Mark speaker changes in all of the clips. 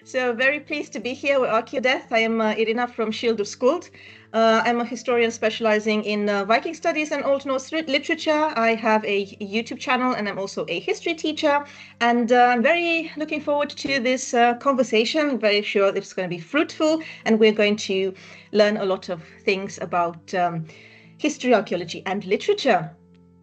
Speaker 1: So very pleased to be here with Archeodeath. I am Irina from Shield of Skuld. I'm a historian specializing in Viking studies and Old Norse literature. I have a YouTube channel and I'm also a history teacher. And I'm very looking forward to this conversation. I'm very sure it's going to be fruitful and we're going to learn a lot of things about history, archaeology and literature.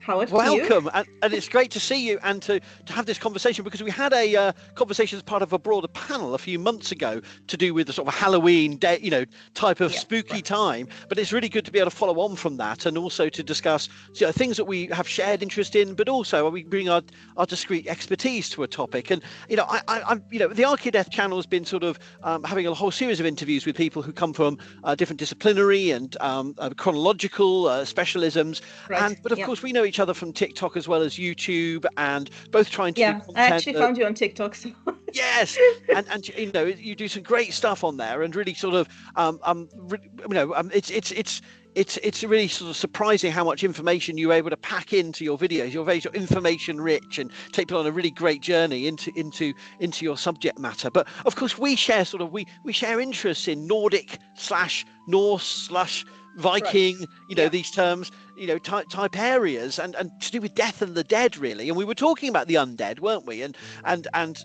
Speaker 1: Howard,
Speaker 2: welcome, and it's great to see you and to have this conversation, because we had a conversation as part of a broader panel a few months ago to do with the sort of Halloween day, type of spooky time. But it's really good to be able to follow on from that and also to discuss things that we have shared interest in, but also we bring our discrete expertise to a topic. And the Archeodeath channel has been sort of having a whole series of interviews with people who come from different disciplinary and chronological specialisms, but of course we know each other from TikTok as well as YouTube, and both trying to do content.
Speaker 1: I actually found you on TikTok. So.
Speaker 2: Yes, and you do some great stuff on there, and really sort of it's really sort of surprising how much information you're able to pack into your videos. You're very sort of information rich and take people on a really great journey into your subject matter. But of course we share we share interests in Nordic / Norse / Viking, these terms, type areas, and to do with death and the dead, really. And we were talking about the undead, weren't we? And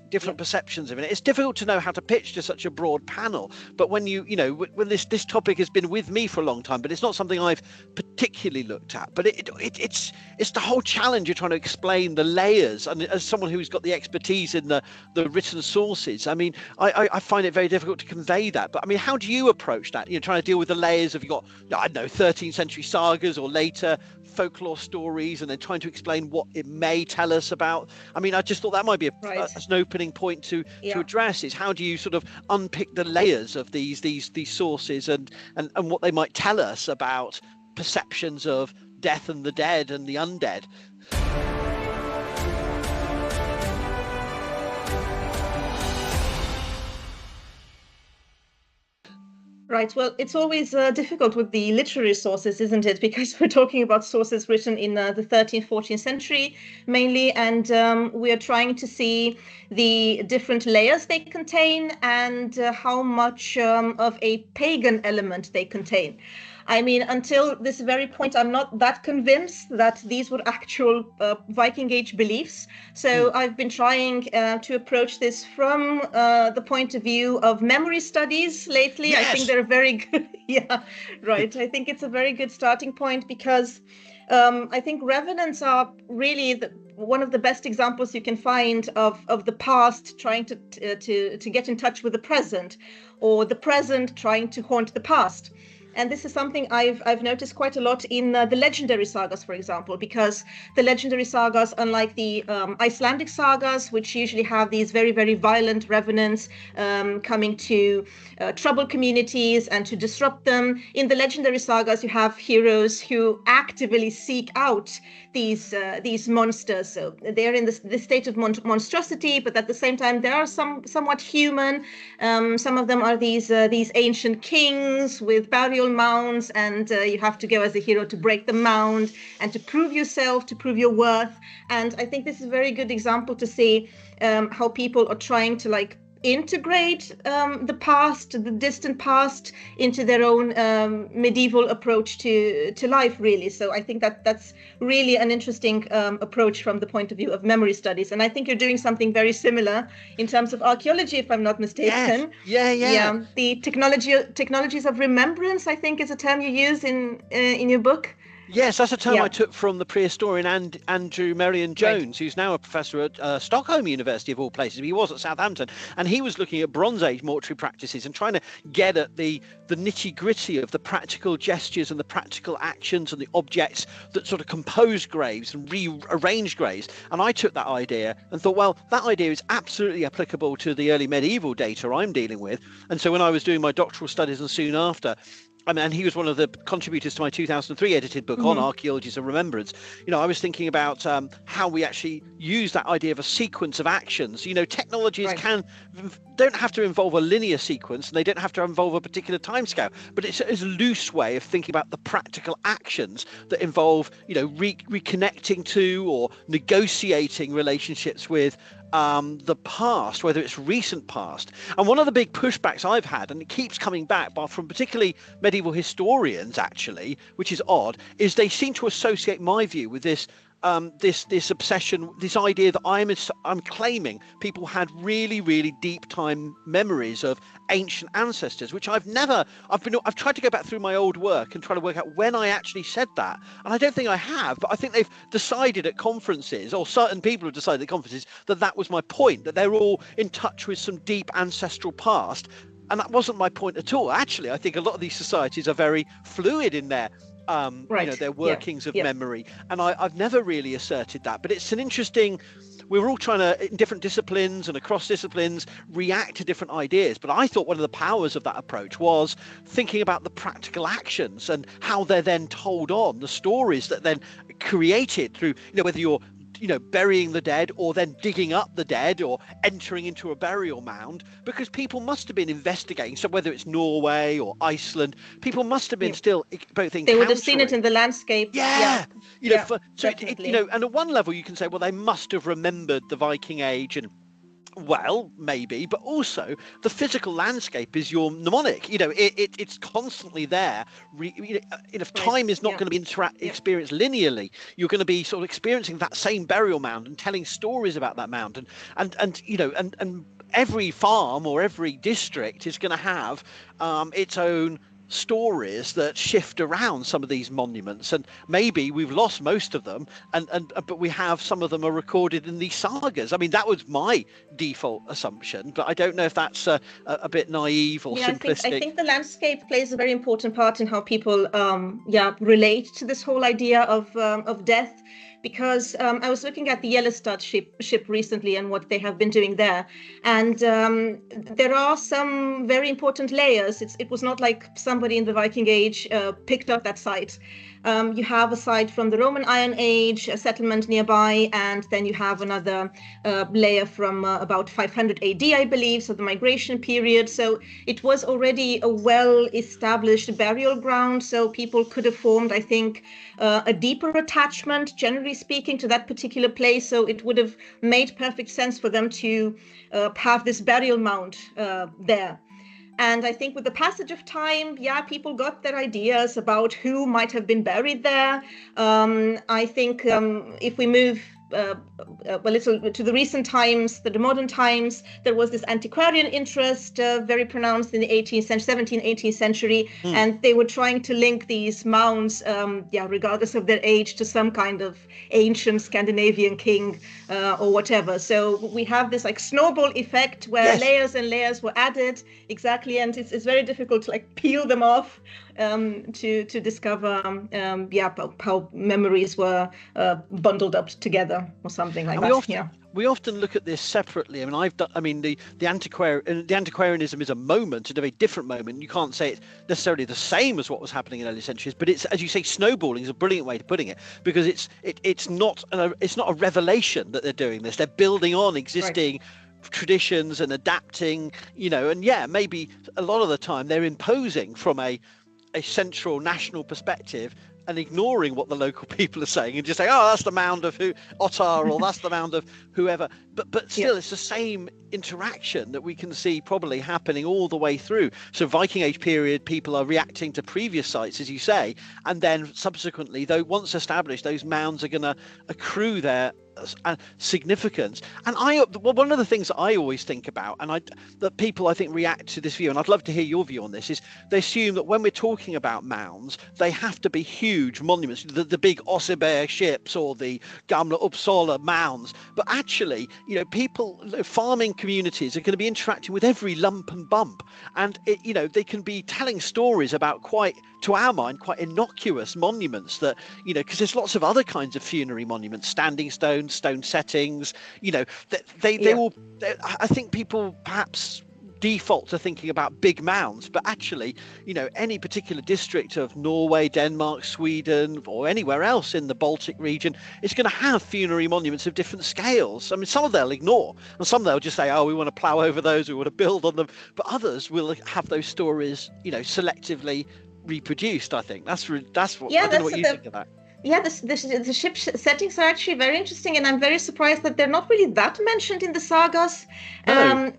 Speaker 2: different perceptions of it. It's difficult to know how to pitch to such a broad panel. But when when this topic has been with me for a long time, but it's not something I've particularly looked at. But it's the whole challenge of trying to explain the layers. And as someone who's got the expertise in the written sources, I mean, I find it very difficult to convey that. But I mean, how do you approach that? Trying to deal with the layers of, you've got, I don't know, 13th century sagas or later folklore stories, and then trying to explain what it may tell us about. I mean, I just thought that might be an opening point to address, is how do you sort of unpick the layers of these sources and what they might tell us about perceptions of death and the dead and the undead.
Speaker 1: Right. Well, it's always difficult with the literary sources, isn't it? Because we're talking about sources written in the 13th, 14th century mainly, and we are trying to see the different layers they contain and how much of a pagan element they contain. I mean, until this very point, I'm not that convinced that these were actual Viking Age beliefs. So I've been trying to approach this from the point of view of memory studies lately. Yes. I think they're very good. Yeah, right. I think it's a very good starting point, because I think Revenants are really one of the best examples you can find of the past trying to get in touch with the present, or the present trying to haunt the past. And this is something I've noticed quite a lot in the legendary sagas, for example, because the legendary sagas, unlike the Icelandic sagas, which usually have these very, very violent revenants coming to trouble communities and to disrupt them, in the legendary sagas, you have heroes who actively seek out these monsters. So they're in this state of monstrosity, but at the same time, they are somewhat human. Some of them are these ancient kings with burial mounds, and you have to go as a hero to break the mound and to prove yourself, to prove your worth. And I think this is a very good example to see how people are trying to integrate the past, the distant past, into their own medieval approach to life, really. So I think that's really an interesting approach from the point of view of memory studies. And I think you're doing something very similar in terms of archaeology, if I'm not mistaken.
Speaker 2: Yes. Yeah.
Speaker 1: The technologies of remembrance, I think, is a term you use in your book.
Speaker 2: Yes, that's a term I took from the prehistorian Andrew Merrion Jones, who's now a professor at Stockholm University, of all places. He was at Southampton, and he was looking at Bronze Age mortuary practices and trying to get at the nitty-gritty of the practical gestures and the practical actions and the objects that sort of compose graves and rearrange graves. And I took that idea and thought, well, that idea is absolutely applicable to the early medieval data I'm dealing with. And so when I was doing my doctoral studies and soon after, and he was one of the contributors to my 2003 edited book on archaeologies of remembrance. I was thinking about how we actually use that idea of a sequence of actions. Technologies don't have to involve a linear sequence, and they don't have to involve a particular timescale. But it's a loose way of thinking about the practical actions that involve, reconnecting to or negotiating relationships with the past, whether it's recent past. And one of the big pushbacks I've had, and it keeps coming back from particularly medieval historians actually, which is odd, is they seem to associate my view with this this obsession, this idea that I'm claiming people had really, really deep time memories of ancient ancestors, which I've tried to go back through my old work and try to work out when I actually said that, and I don't think I have, but I think they've decided at conferences, or certain people have decided at conferences, that was my point, that they're all in touch with some deep ancestral past. And that wasn't my point at all. Actually, I think a lot of these societies are very fluid in their their workings of memory, and I've never really asserted that. But it's an interesting, we're all trying to, in different disciplines and across disciplines, react to different ideas. But I thought one of the powers of that approach was thinking about the practical actions and how they're then told on, the stories that then created through, whether you're burying the dead or then digging up the dead or entering into a burial mound, because people must have been investigating. So whether it's Norway or Iceland, people must have been still both encountering.
Speaker 1: They would have seen it in the landscape.
Speaker 2: And at one level you can say, well, they must have remembered the Viking age, and well, maybe, but also the physical landscape is your mnemonic. It's constantly there. If time is not going to be experienced linearly, you're going to be sort of experiencing that same burial mound and telling stories about that mound, and every farm or every district is going to have its own stories that shift around some of these monuments, and maybe we've lost most of them, but we have some of them are recorded in these sagas. I mean, that was my default assumption, but I don't know if that's a bit naive or simplistic.
Speaker 1: I think the landscape plays a very important part in how people relate to this whole idea of death. Because I was looking at the Yellowstad ship recently and what they have been doing there. And there are some very important layers. It was not like somebody in the Viking Age picked up that site. You have a site from the Roman Iron Age, a settlement nearby, and then you have another layer from about 500 AD, I believe, so the migration period. So it was already a well-established burial ground, so people could have formed, I think, a deeper attachment, generally speaking, to that particular place. So it would have made perfect sense for them to have this burial mound there. And I think with the passage of time, people got their ideas about who might have been buried there. I think if we move a little to the recent times, the modern times, there was this antiquarian interest very pronounced in the 17th, 18th century. And they were trying to link these mounds, regardless of their age, to some kind of ancient Scandinavian king or whatever. So we have this like snowball effect where layers and layers were added, exactly, and it's very difficult to like peel them off to discover how memories were bundled up together or something like that.
Speaker 2: We often look at this separately. I mean, the antiquarianism is a moment, a very different moment. You can't say it's necessarily the same as what was happening in early centuries, but it's, as you say, snowballing is a brilliant way of putting it, because it's not a revelation that they're doing this. They're building on existing traditions and adapting, and maybe a lot of the time they're imposing from a central national perspective and ignoring what the local people are saying and just saying, oh, that's the mound of Ottar, or that's the mound of whoever. But still, it's the same interaction that we can see probably happening all the way through. So Viking Age period, people are reacting to previous sites, as you say, and then subsequently, though once established, those mounds are going to accrue their significance. And one of the things that I always think about, and that people I think react to this view, and I'd love to hear your view on this, is they assume that when we're talking about mounds, they have to be huge monuments, the big Oseberg ships or the Gamla Uppsala mounds. But actually, people, farming communities are going to be interacting with every lump and bump, and they can be telling stories about to our mind, quite innocuous monuments that, because there's lots of other kinds of funerary monuments, standing stones, stone settings, they all, I think people perhaps default to thinking about big mounds, but actually, any particular district of Norway, Denmark, Sweden, or anywhere else in the Baltic region is going to have funerary monuments of different scales. I mean, some of they'll ignore, and some they'll just say, oh, we want to plow over those, we want to build on them, but others will have those stories, selectively reproduced. I think that's what I don't know what you think of that.
Speaker 1: Yeah, the ship settings are actually very interesting, and I'm very surprised that they're not really that mentioned in the sagas.
Speaker 2: No.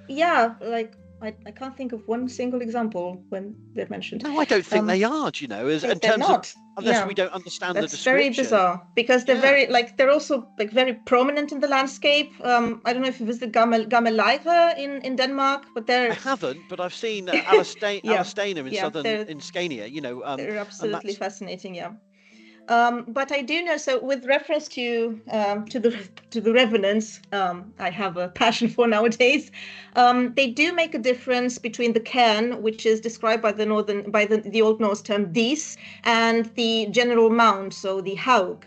Speaker 1: Yeah, like I can't think of one single example when they're mentioned.
Speaker 2: No, I don't think they are, you know, as in
Speaker 1: They're
Speaker 2: terms of,
Speaker 1: not.
Speaker 2: unless
Speaker 1: Yeah,
Speaker 2: we don't understand the
Speaker 1: that's very
Speaker 2: description.
Speaker 1: bizarre because they're
Speaker 2: Yeah.
Speaker 1: very they're also like very prominent in the landscape. I don't know if you visited Gammelaive in Denmark, but
Speaker 2: I
Speaker 1: they're
Speaker 2: haven't, but I've seen
Speaker 1: yeah,
Speaker 2: Alastana in southern in Scania, you know,
Speaker 1: they're
Speaker 2: and
Speaker 1: absolutely
Speaker 2: that's
Speaker 1: fascinating. Yeah. But I do know. So, with reference to the Revenants, I have a passion for nowadays. They do make a difference between the cairn, which is described by the Old Norse term dis, and the general mound, so the haug.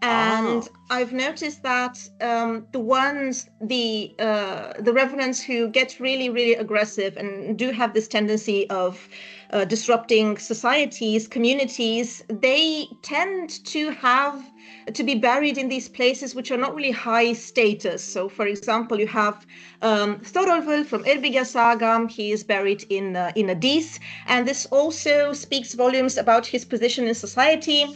Speaker 1: And I've noticed that the revenants who get really, really aggressive and do have this tendency of disrupting societies, communities, they tend to be buried in these places which are not really high status. So, for example, you have Thorolfur from Irbyggja saga. He is buried in a dis, and this also speaks volumes about his position in society.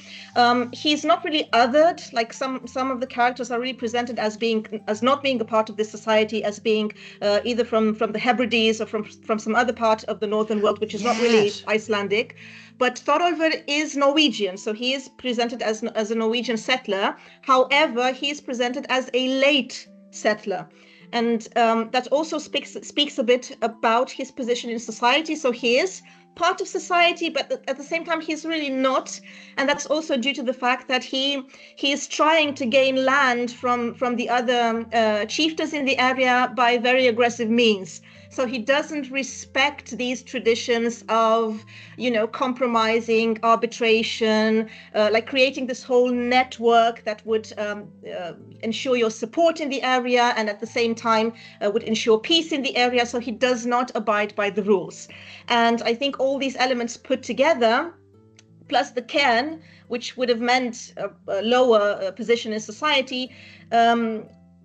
Speaker 1: He's not really othered, like some of the characters are really presented as not being a part of this society, as being either from the Hebrides or from some other part of the northern world, which is not really Icelandic. But Thorolfur is Norwegian, so he is presented as a Norwegian settler. However, he is presented as a late settler. And that also speaks a bit about his position in society. So he is part of society, but at the same time, he's really not. And that's also due to the fact that he is trying to gain land from the other chieftains in the area by very aggressive means. So he doesn't respect these traditions of, compromising, arbitration, like creating this whole network that would ensure your support in the area and at the same time would ensure peace in the area. So he does not abide by the rules. And I think all these elements put together, plus the cairn, which would have meant a lower position in society,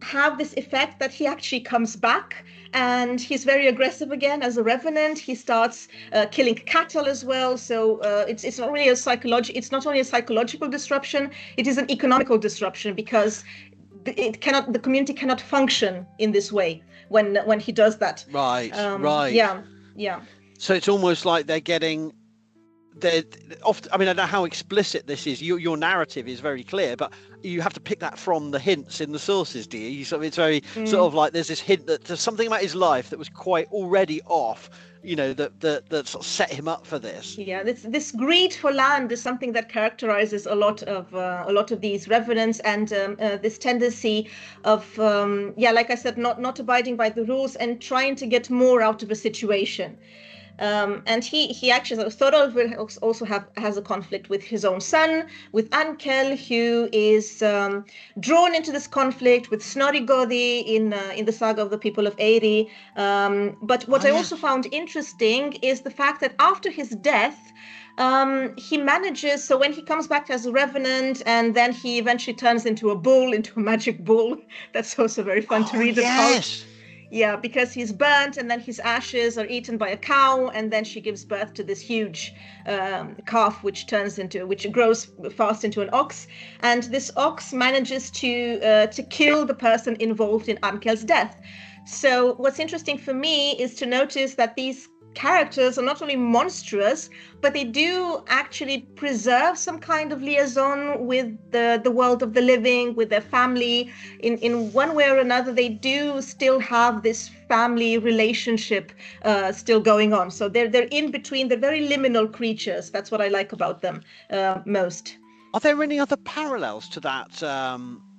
Speaker 1: have this effect that he actually comes back and he's very aggressive again as a revenant. He starts killing cattle as well. So it's not really it's not only a psychological disruption, it is an economical disruption, because the community cannot function in this way when he does that.
Speaker 2: Right.
Speaker 1: Yeah.
Speaker 2: So it's almost like they're often, I mean, I don't know how explicit this is. Your narrative is very clear, but you have to pick that from the hints in the sources, do you? So it's very sort of like there's this hint that there's something about his life that was quite already off, that sort of set him up for this.
Speaker 1: Yeah, this greed for land is something that characterizes a lot of these revenants, and this tendency of like I said, not abiding by the rules and trying to get more out of a situation. And he actually, Thorolfur also has a conflict with his own son, with Ankel, who is drawn into this conflict with Snorri Goði in the saga of the people of Eyri. But what I also found interesting is the fact that after his death, he manages, so when he comes back as a revenant and then he eventually turns into a magic bull, that's also very fun to read about. Yeah, because he's burnt and then his ashes are eaten by a cow, and then she gives birth to this huge calf, which grows fast into an ox. And this ox manages to kill the person involved in Ankel's death. So what's interesting for me is to notice that these characters are not only monstrous, but they do actually preserve some kind of liaison with the world of the living, with their family. In one way or another, they do still have this family relationship still going on. So they're in between. They're very liminal creatures. That's what I like about them most.
Speaker 2: Are there any other parallels to that?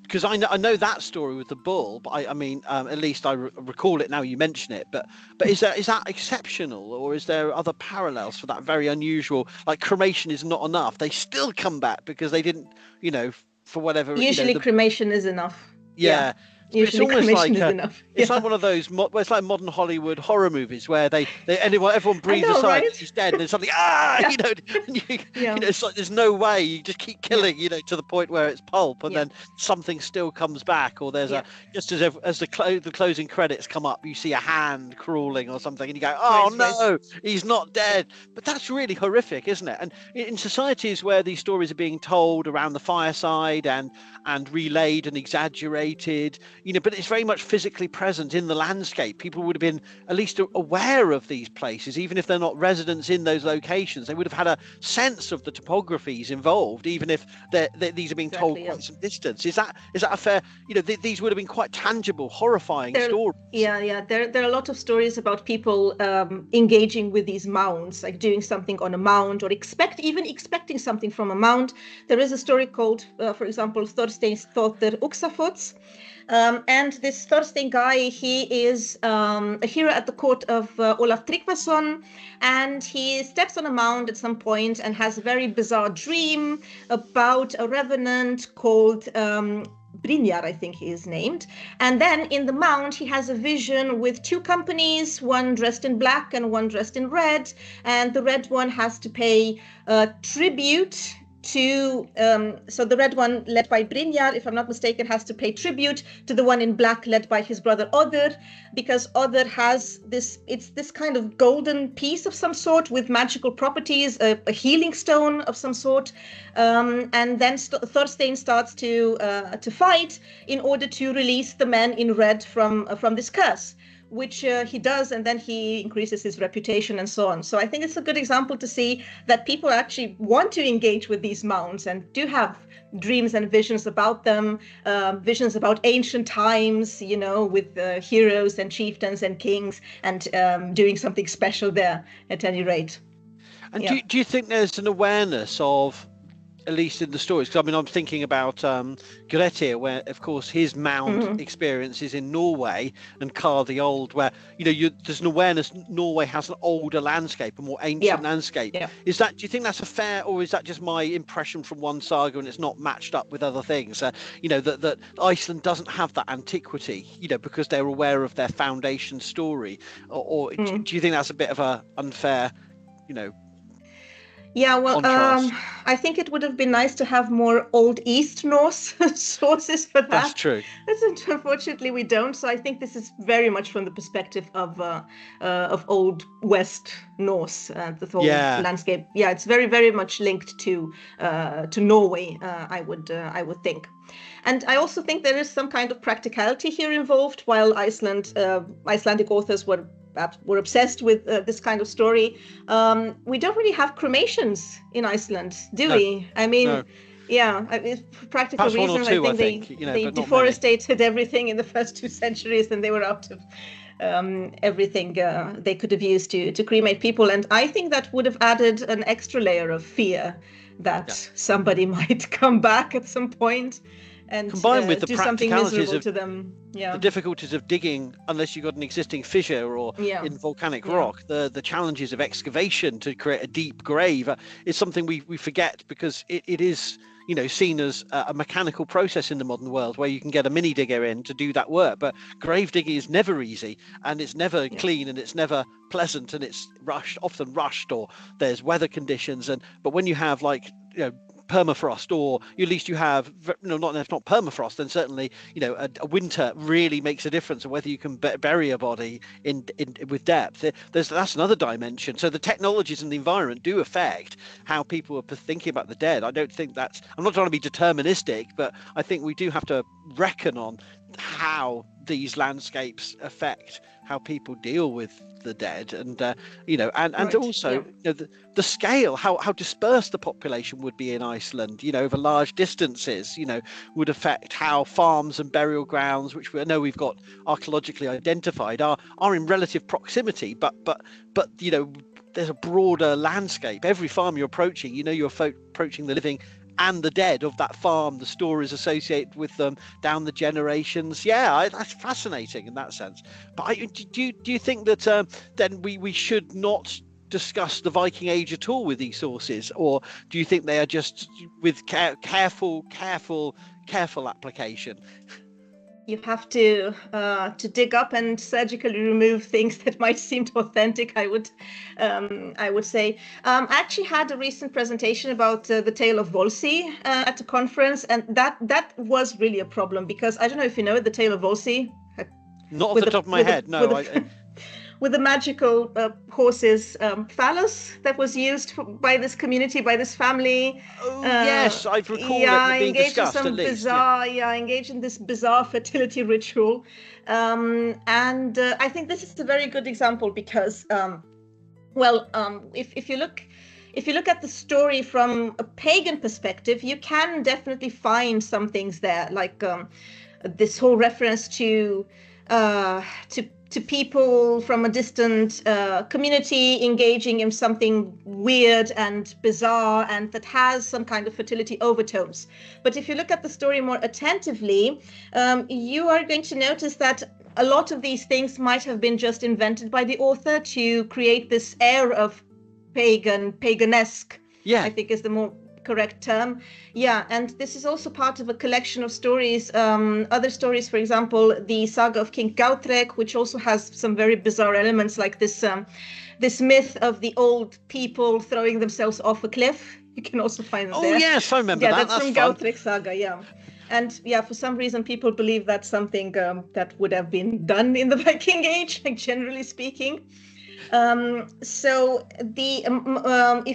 Speaker 2: Because I know that story with the bull, but I mean, at least I recall it now you mention it. But is that exceptional, or is there other parallels for that very unusual? Like cremation is not enough; they still come back because they didn't, for whatever.
Speaker 1: Usually, cremation is enough.
Speaker 2: Yeah. It's
Speaker 1: Usually
Speaker 2: almost
Speaker 1: cremation
Speaker 2: like
Speaker 1: is enough.
Speaker 2: it's
Speaker 1: Yeah.
Speaker 2: like one of those it's like modern Hollywood horror movies where everyone
Speaker 1: I
Speaker 2: breathes a
Speaker 1: know,
Speaker 2: sigh
Speaker 1: right?
Speaker 2: because he's dead, and then suddenly
Speaker 1: Yeah.
Speaker 2: and
Speaker 1: Yeah.
Speaker 2: it's like there's no way, you just keep
Speaker 1: Yeah.
Speaker 2: killing, to the point where it's pulp, and
Speaker 1: Yeah.
Speaker 2: then something still comes back, or there's
Speaker 1: Yeah.
Speaker 2: just as the closing credits come up, you see a hand crawling or something, and you go,
Speaker 1: Right.
Speaker 2: oh no, he's not dead. But that's really horrific, isn't it? And in societies where these stories are being told around the fireside and relayed and exaggerated, but it's very much physically present in the landscape. People would have been at least aware of these places, even if they're not residents in those locations. They would have had a sense of the topographies involved, even if these are being told quite some distance. Is that a fair? These would have been quite tangible, horrifying stories.
Speaker 1: Yeah. There are a lot of stories about people engaging with these mounds, like doing something on a mound, or even expecting something from a mound. There is a story called, for example, Thorstein's Thottir Uxafots. And this Thorstein guy, he is a hero at the court of Olaf Tryggvason, and he steps on a mound at some point and has a very bizarre dream about a revenant called Brynjar, I think he is named. And then in the mound, he has a vision with two companies, one dressed in black and one dressed in red. And the red one has to pay tribute to, so the red one led by Brynjar, if I'm not mistaken, has to pay tribute to the one in black led by his brother Odder, because Odder has it's this kind of golden piece of some sort with magical properties, a healing stone of some sort. And then Thorstein starts to fight in order to release the men in red from this curse, which he does, and then he increases his reputation and so on. So I think it's a good example to see that people actually want to engage with these mounds and do have dreams and visions about them, visions about ancient times, with heroes and chieftains and kings, and doing something special there at any rate.
Speaker 2: And do you think there's an awareness of, at least in the stories, because I'm thinking about Grettir, where of course his mound experience is in Norway, and Kar the Old, where there's an awareness Norway has an older landscape, a more ancient landscape. Do you think that's a fair, or is that just my impression from one saga and it's not matched up with other things? That Iceland doesn't have that antiquity, because they're aware of their foundation story, or do you think that's a bit of a unfair,
Speaker 1: Yeah, well,
Speaker 2: contrast?
Speaker 1: I think it would have been nice to have more Old East Norse sources for that.
Speaker 2: That's true.
Speaker 1: Unfortunately, we don't. So I think this is very much from the perspective of Old West Norse, the whole landscape. Yeah, it's very, very much linked to Norway. I would think. And I also think there is some kind of practicality here involved. While Icelandic authors were obsessed with this kind of story, we don't really have cremations in Iceland, do we? I mean,
Speaker 2: no.
Speaker 1: Yeah, for practical
Speaker 2: Perhaps
Speaker 1: reasons,
Speaker 2: I
Speaker 1: think they
Speaker 2: but
Speaker 1: deforested everything in the first 2 centuries, and they were out of everything they could have used to cremate people. And I think that would have added an extra layer of fear that somebody might come back at some point and
Speaker 2: combined with the
Speaker 1: do something miserable to them.
Speaker 2: The difficulties of digging unless you've got an existing fissure or in volcanic rock, the challenges of excavation to create a deep grave is something we forget, because it is seen as a mechanical process in the modern world, where you can get a mini digger in to do that work. But grave digging is never easy, and it's never clean, and it's never pleasant, and it's often rushed, or there's weather conditions. But when you have permafrost, or at least you have not permafrost, then certainly a winter really makes a difference on whether you can bury a body in with depth. That's another dimension. So the technologies and the environment do affect how people are thinking about the dead. I don't think I'm not trying to be deterministic, but I think we do have to reckon on how these landscapes affect how people deal with the dead, and also the scale, how dispersed the population would be in Iceland, over large distances, would affect how farms and burial grounds, which we know we've got archaeologically identified, are in relative proximity, but there's a broader landscape. Every farm you're approaching, you're approaching the living and the dead of that farm, the stories associated with them down the generations. That's fascinating in that sense. But do you think that then we should not discuss the Viking Age at all with these sources, or do you think they are just with careful application?
Speaker 1: You have to dig up and surgically remove things that might seem authentic. I would say. I actually had a recent presentation about the tale of Volsi at a conference, and that was really a problem, because I don't know if you know the tale of Volsi.
Speaker 2: Not off the top of my head, no.
Speaker 1: With the magical horse's phallus that was used by this community, by this family.
Speaker 2: Oh, yes, I recall it being discussed at least.
Speaker 1: Engaged in this bizarre fertility ritual. And I think this is a very good example because, if you look at the story from a pagan perspective, you can definitely find some things there, like this whole reference to people from a distant community engaging in something weird and bizarre and that has some kind of fertility overtones. But if you look at the story more attentively, you are going to notice that a lot of these things might have been just invented by the author to create this air of paganisque, I think is the more correct term. And this is also part of a collection of stories, other stories, for example, the saga of King Gautrek, which also has some very bizarre elements, like this myth of the old people throwing themselves off a cliff. You can also find it there.
Speaker 2: Oh yes, I remember that.
Speaker 1: That's from Gautrek saga, And for some reason, people believe that's something that would have been done in the Viking Age, like generally speaking. If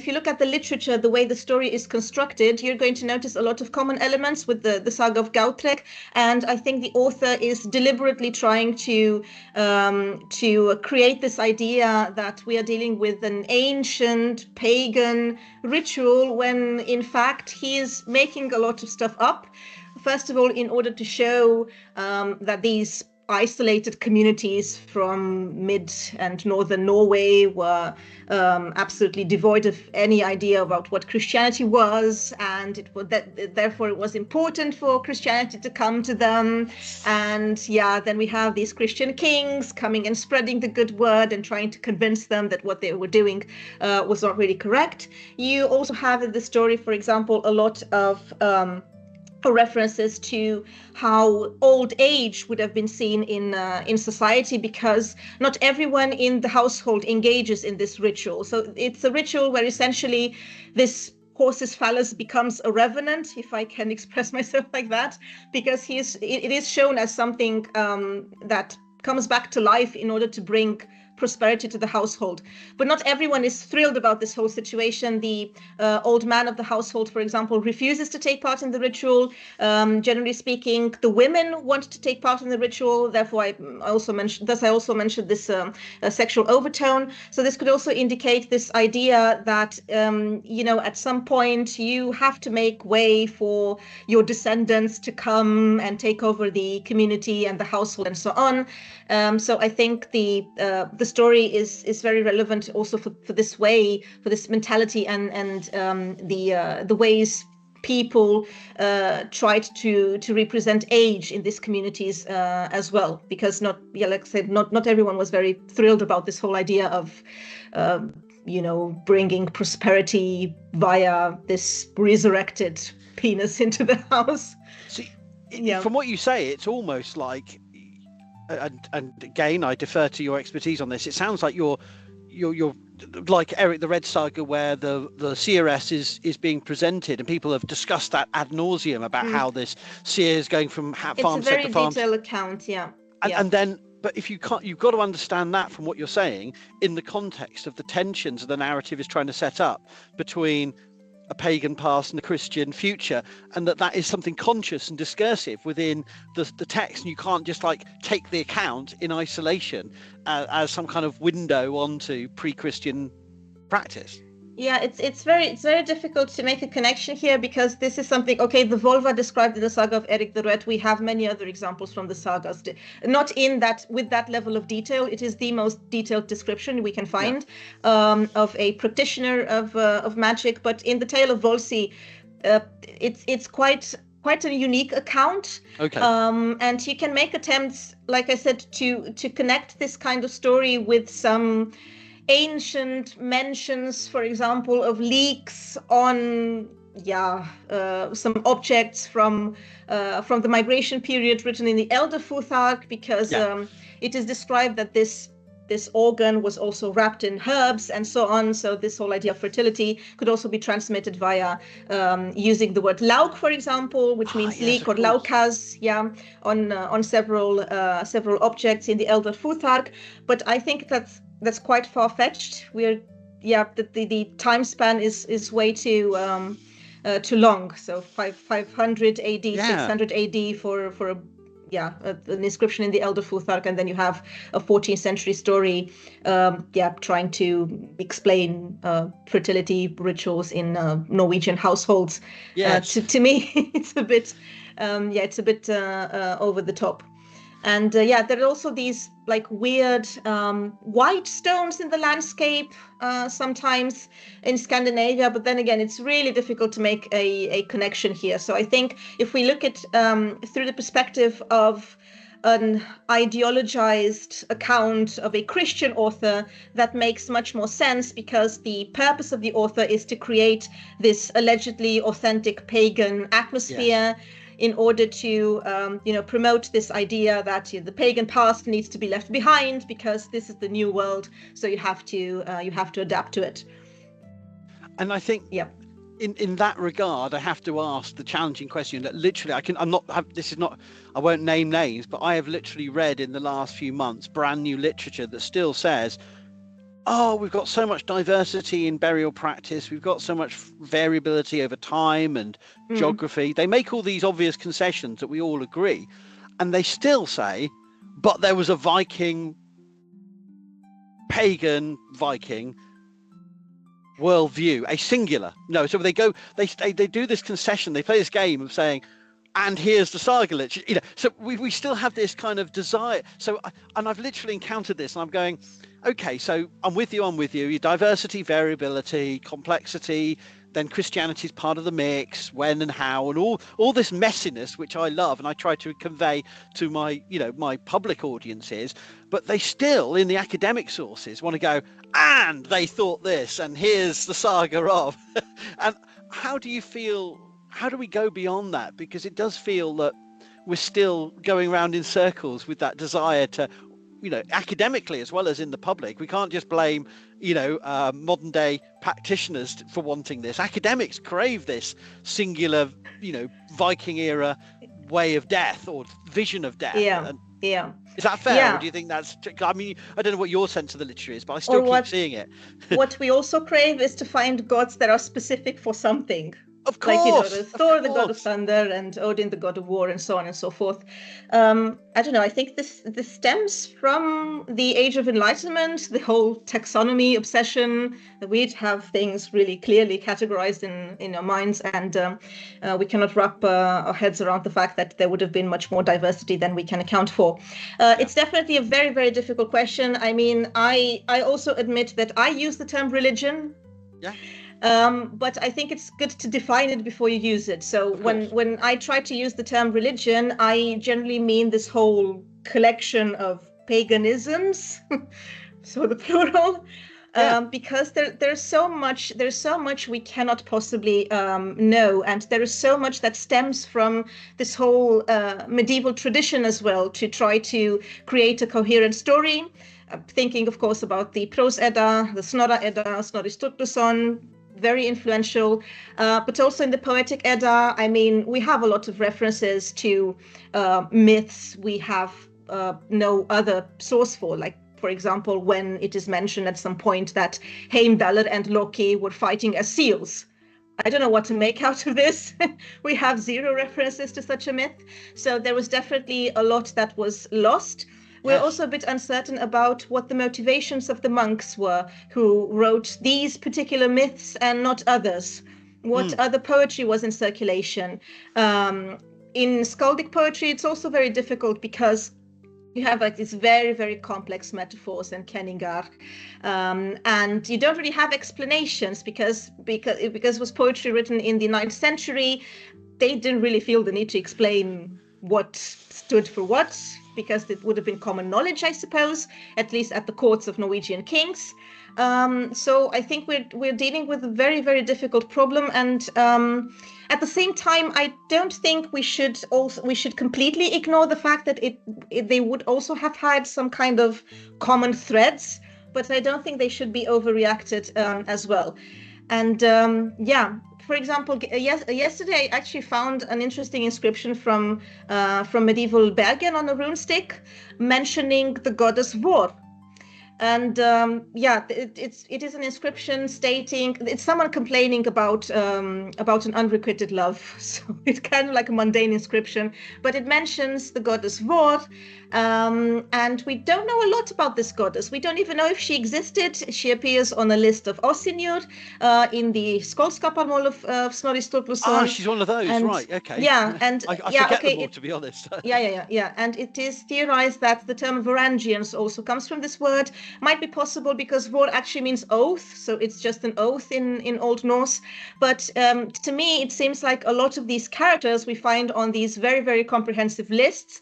Speaker 1: you look at the literature, the way the story is constructed, you're going to notice a lot of common elements with the saga of Gautrek, and I think the author is deliberately trying to create this idea that we are dealing with an ancient pagan ritual, when in fact he is making a lot of stuff up. First of all, in order to show that these isolated communities from mid and northern Norway were absolutely devoid of any idea about what Christianity was, and therefore it was important for Christianity to come to them. And then we have these Christian kings coming and spreading the good word and trying to convince them that what they were doing was not really correct. You also have in the story, for example, a lot of references to how old age would have been seen in society, because not everyone in the household engages in this ritual. So it's a ritual where essentially this horse's phallus becomes a revenant, if I can express myself like that, because it is shown as something that comes back to life in order to bring prosperity to the household. But not everyone is thrilled about this whole situation. The old man of the household, for example, refuses to take part in the ritual. Generally speaking, the women want to take part in the ritual. Therefore, I also mentioned this sexual overtone. So this could also indicate this idea that at some point you have to make way for your descendants to come and take over the community and the household and so on. So I think the story is very relevant also for this mentality and the ways people tried to represent age in these communities as well, because not everyone was very thrilled about this whole idea of bringing prosperity via this resurrected penis into the house.
Speaker 2: See, from what you say, it's almost like, and again, I defer to your expertise on this, it sounds like you're like Eric the Red saga, where the CRS is being presented and people have discussed that ad nauseum about how this seer is going from farm to farm.
Speaker 1: It's a very detailed account,
Speaker 2: and then, but if you've got to understand that from what you're saying in the context of the tensions the narrative is trying to set up between a pagan past and a Christian future, and that is something conscious and discursive within the text, and you can't just take the account in isolation as some kind of window onto pre-Christian practice.
Speaker 1: It's very difficult to make a connection here, because this is something, the Volva described in the saga of Eric the Red. We have many other examples from the sagas, not in that with that level of detail. It is the most detailed description we can find of a practitioner of magic. But in the tale of Volsi, it's quite a unique account. And you can make attempts, like I said, to connect this kind of story with some ancient mentions, for example, of leaks on some objects from the migration period written in the Elder Futhark, because it is described that this organ was also wrapped in herbs and so on. So this whole idea of fertility could also be transmitted via using the word lauk, for example, which means leek or laukas, on several objects in the Elder Futhark. But I think that's quite far-fetched. The time span is way too long. So 500 AD, 600 AD for an inscription in the Elder Futhark, and then you have a 14th century story, trying to explain fertility rituals in Norwegian households.
Speaker 2: Yes.
Speaker 1: To me, it's a bit, over the top. And there are also these like weird white stones in the landscape sometimes in Scandinavia, but then again, it's really difficult to make a connection here. So I think if we look at through the perspective of an ideologized account of a Christian author, that makes much more sense, because the purpose of the author is to create this allegedly authentic pagan atmosphere. Yes. In order to, promote this idea that the pagan past needs to be left behind, because this is the new world. So you have to adapt to it.
Speaker 2: And I think, in that regard, I have to ask the challenging question that literally I won't name names, but I have literally read in the last few months brand new literature that still says, we've got so much diversity in burial practice. We've got so much variability over time and geography. They make all these obvious concessions that we all agree. And they still say, but there was a pagan Viking worldview, a singular. No, so they do this concession. They play this game of saying, and here's the saga literature. So we still have this kind of desire. So, and I've literally encountered this, and I'm going, okay, so I'm with you. Your diversity, variability, complexity, then Christianity is part of the mix, when and how, and all this messiness, which I love, and I try to convey to my public audiences. But they still, in the academic sources, want to go, and they thought this, and here's the saga of. And how do you feel? How do we go beyond that? Because it does feel that we're still going around in circles with that desire to, academically as well as in the public. We can't just blame, modern day practitioners for wanting this. Academics crave this singular, Viking era way of death or vision of death.
Speaker 1: Yeah.
Speaker 2: Is that fair? Or do you think that's, I mean, I don't know what your sense of the literature is, but I still keep seeing it.
Speaker 1: What we also crave is to find gods that are specific for something.
Speaker 2: Of course.
Speaker 1: Like, Thor, the god of thunder, and Odin, the god of war, and so on and so forth. I don't know. I think this stems from the Age of Enlightenment, the whole taxonomy obsession, that we'd have things really clearly categorized in our minds, and we cannot wrap our heads around the fact that there would have been much more diversity than we can account for. It's definitely a very, very difficult question. I mean, I also admit that I use the term religion.
Speaker 2: Yeah.
Speaker 1: But I think it's good to define it before you use it. So when I try to use the term religion, I generally mean this whole collection of paganisms, so the plural, because there's so much we cannot possibly know, and there is so much that stems from this whole medieval tradition as well, to try to create a coherent story. Thinking, of course, about the Prose Edda, the Snorra Edda, Snorri Sturluson, very influential, but also in the Poetic Edda. I mean, we have a lot of references to myths we have no other source for, like, for example, when it is mentioned at some point that Heimdallr and Loki were fighting as seals. I don't know what to make out of this. We have zero references to such a myth. So there was definitely a lot that was lost. We're also a bit uncertain about what the motivations of the monks were who wrote these particular myths and not others. What other poetry was in circulation. In skaldic poetry, it's also very difficult because you have like these very, very complex metaphors and kenningar, and you don't really have explanations because it was poetry written in the 9th century. They didn't really feel the need to explain what stood for what. because it would have been common knowledge, I suppose, at least at the courts of Norwegian kings. So I think we're dealing with a very, very difficult problem, and at the same time, I don't think we should completely ignore the fact that they would also have had some kind of common threads, but I don't think they should be overreacted as well. And for example, yesterday I actually found an interesting inscription from medieval Bergen on a rune stick mentioning the goddess Vår. And it is an inscription stating it's someone complaining about an unrequited love. So it's kind of like a mundane inscription, but it mentions the goddess Vår. And we don't know a lot about this goddess. We don't even know if she existed. She appears on a list of Osinjur in the Skålskaparmál of Snorri Sturluson.
Speaker 2: Ah, she's one of those, right? Okay.
Speaker 1: Yeah, and
Speaker 2: I forget them all, to be honest.
Speaker 1: Yeah. And it is theorized that the term Varangians also comes from this word. Might be possible because Vor actually means oath, so it's just an oath in Old Norse. But to me, it seems like a lot of these characters we find on these very, very comprehensive lists,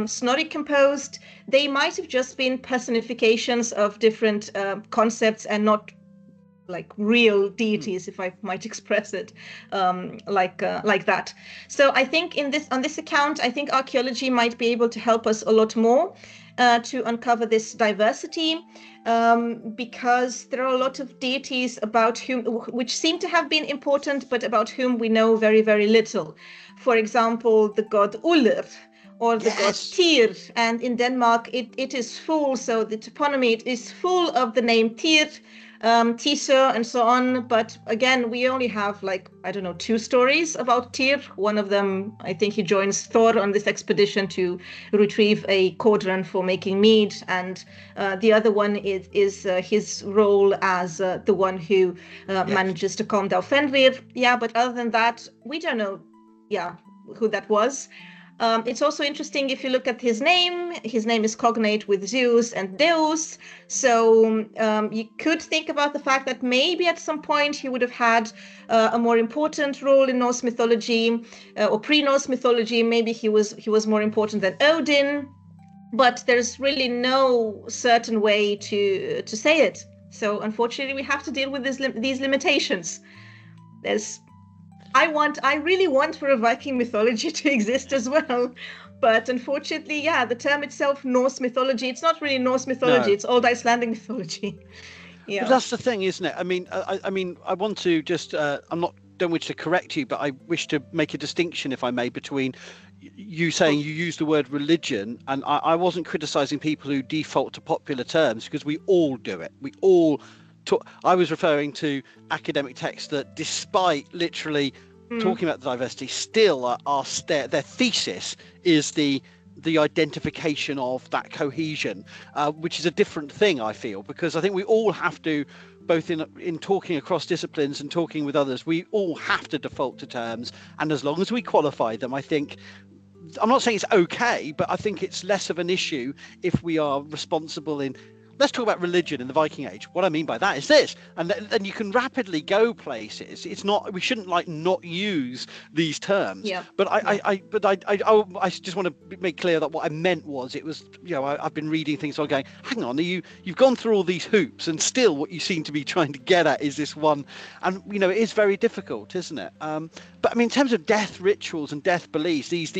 Speaker 1: Snorri composed, they might have just been personifications of different concepts and not like real deities, if I might express it like that. So I think on this account, I think archaeology might be able to help us a lot more to uncover this diversity, because there are a lot of deities about which seem to have been important, but about whom we know very, very little. For example, the god Uller, or the god Tyr, and in Denmark it is full, so the toponymy is full of the name Tyr, Tisø, and so on. But again, we only have 2 stories about Tyr. One of them, I think he joins Thor on this expedition to retrieve a cauldron for making mead, and the other one is his role as the one who manages to calm down Fenrir. Yeah, but other than that, we don't know who that was. It's also interesting if you look at his name. His name is cognate with Zeus and Deus. So you could think about the fact that maybe at some point he would have had a more important role in Norse mythology or pre-Norse mythology. Maybe he was more important than Odin, but there's really no certain way to say it. So unfortunately, we have to deal with these limitations. I really want for a Viking mythology to exist as well. But unfortunately, the term itself, Norse mythology, it's not really Norse mythology. No. It's old Icelandic mythology. Yeah.
Speaker 2: But that's the thing, isn't it? I mean, I want to just, don't wish to correct you, but I wish to make a distinction, if I may, between you saying you use the word religion, and I wasn't criticizing people who default to popular terms, because we all do it. We all I was referring to academic texts that, despite literally talking about the diversity, still their thesis is the identification of that cohesion, which is a different thing, I feel, because I think we all have to, both in talking across disciplines and talking with others, we all have to default to terms, and as long as we qualify them, I think, I'm not saying it's okay, but I think it's less of an issue if we are responsible in. Let's talk about religion in the Viking Age. What I mean by that is this, and then you can rapidly go places. It's not, we shouldn't not use these terms.
Speaker 1: Yeah.
Speaker 2: But I just want to make clear that what I meant was, it was, I've been reading things, so I'm going, hang on, you've gone through all these hoops, and still what you seem to be trying to get at is this one, and it is very difficult, isn't it? But I mean, in terms of death rituals and death beliefs, these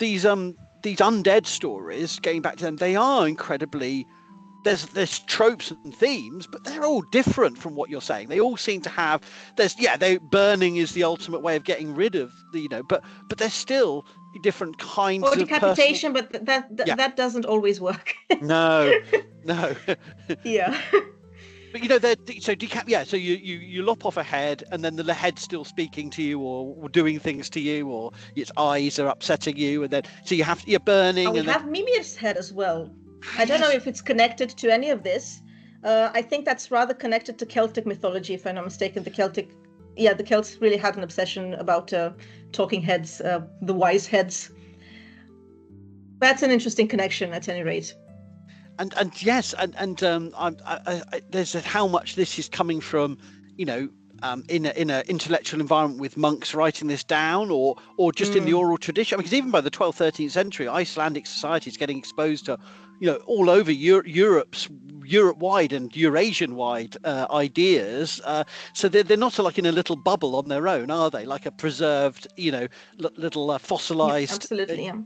Speaker 2: undead stories, getting back to them, they are incredibly. There's tropes and themes, but they're all different from what you're saying. They all seem to have. Burning is the ultimate way of getting rid of but there's still different kinds of
Speaker 1: decapitation, but that doesn't always work.
Speaker 2: No.
Speaker 1: Yeah.
Speaker 2: But so you lop off a head, and then the head's still speaking to you or doing things to you, or its eyes are upsetting you, and then so you're burning.
Speaker 1: We have Mimir's head as well. I don't know if it's connected to any of this. I think that's rather connected to Celtic mythology, if I'm not mistaken. The Celts really had an obsession about talking heads, the wise heads. That's an interesting connection, at any rate.
Speaker 2: And yes, there's how much this is coming from, in a intellectual environment with monks writing this down, or just in the oral tradition? Because even by the 12th, 13th century, Icelandic society is getting exposed to, all over Europe-wide and Eurasian-wide ideas. So they're not like in a little bubble on their own, are they? Like a preserved, little fossilized.
Speaker 1: Absolutely, yeah.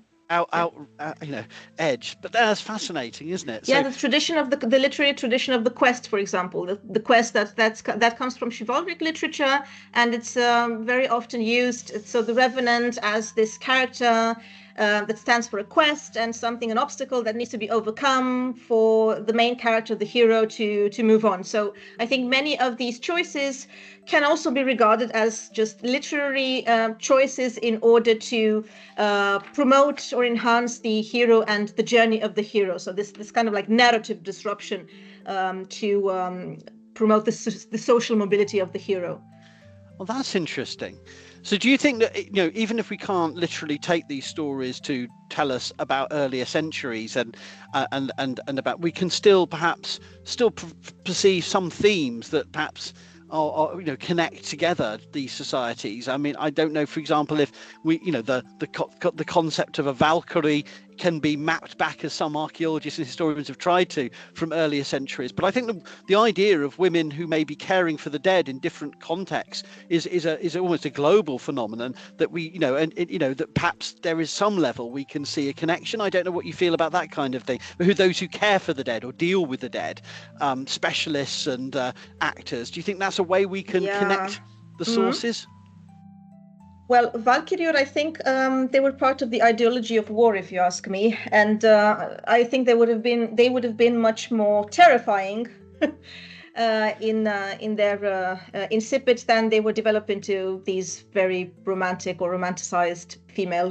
Speaker 2: Edge. But that's fascinating, isn't it?
Speaker 1: Yeah, so, the tradition of the literary tradition of the quest, for example, the quest that comes from chivalric literature, and it's very often used. So the Revenant as this character that stands for a quest and an obstacle that needs to be overcome for the main character, the hero, to move on. So I think many of these choices can also be regarded as just literary choices in order to promote or enhance the hero and the journey of the hero. So this kind of like narrative disruption to promote the social mobility of the hero.
Speaker 2: Well, that's interesting. So do you think that, even if we can't literally take these stories to tell us about earlier centuries and about, we can still perhaps perceive some themes that perhaps are connect together these societies? I mean, I don't know, for example, if we, the concept of a Valkyrie can be mapped back, as some archaeologists and historians have tried to, from earlier centuries. But I think the idea of women who may be caring for the dead in different contexts is almost a global phenomenon that we, that perhaps there is some level we can see a connection. I don't know what you feel about that kind of thing. Those who care for the dead or deal with the dead, specialists and actors. Do you think that's a way we can connect the sources?
Speaker 1: Well, Valkyries, I think they were part of the ideology of war, if you ask me, and I think they would have been much more terrifying in their incipit than they were developed into these very romantic or romanticized female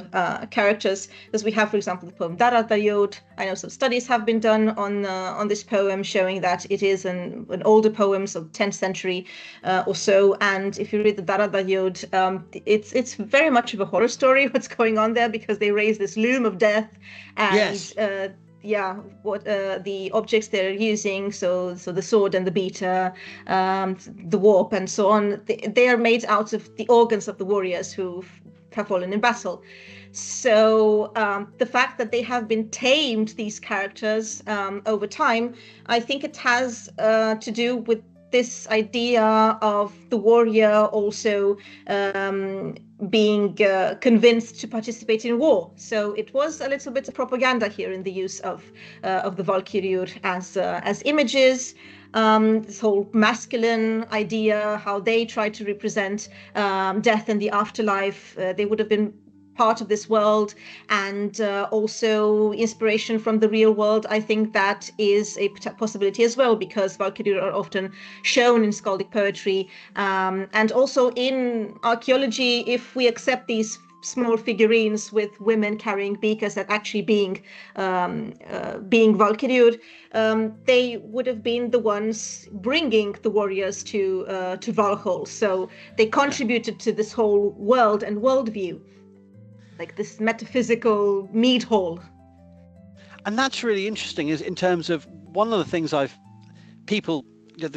Speaker 1: characters. As we have, for example, the poem Daradayod. I know some studies have been done on this poem, showing that it is an older poem, so 10th century or so. And if you read the Daradayod, it's very much of a horror story what's going on there, because they raise this loom of death and.
Speaker 2: Yes.
Speaker 1: What the objects they're using, so the sword and the beater, the warp and so on, they are made out of the organs of the warriors who have fallen in battle. So the fact that they have been tamed, these characters, over time, I think it has to do with this idea of the warrior also being convinced to participate in war. So it was a little bit of propaganda here in the use of the Valkyries as images. This whole masculine idea, how they try to represent death and the afterlife. They would have been part of this world, and also inspiration from the real world. I think that is a possibility as well, because Valkyries are often shown in skaldic poetry, and also in archaeology. If we accept these small figurines with women carrying beakers that actually being Valkyries, they would have been the ones bringing the warriors to Valhall. So they contributed to this whole world and worldview, like this metaphysical mead hall.
Speaker 2: And that's really interesting, is in terms of one of the things the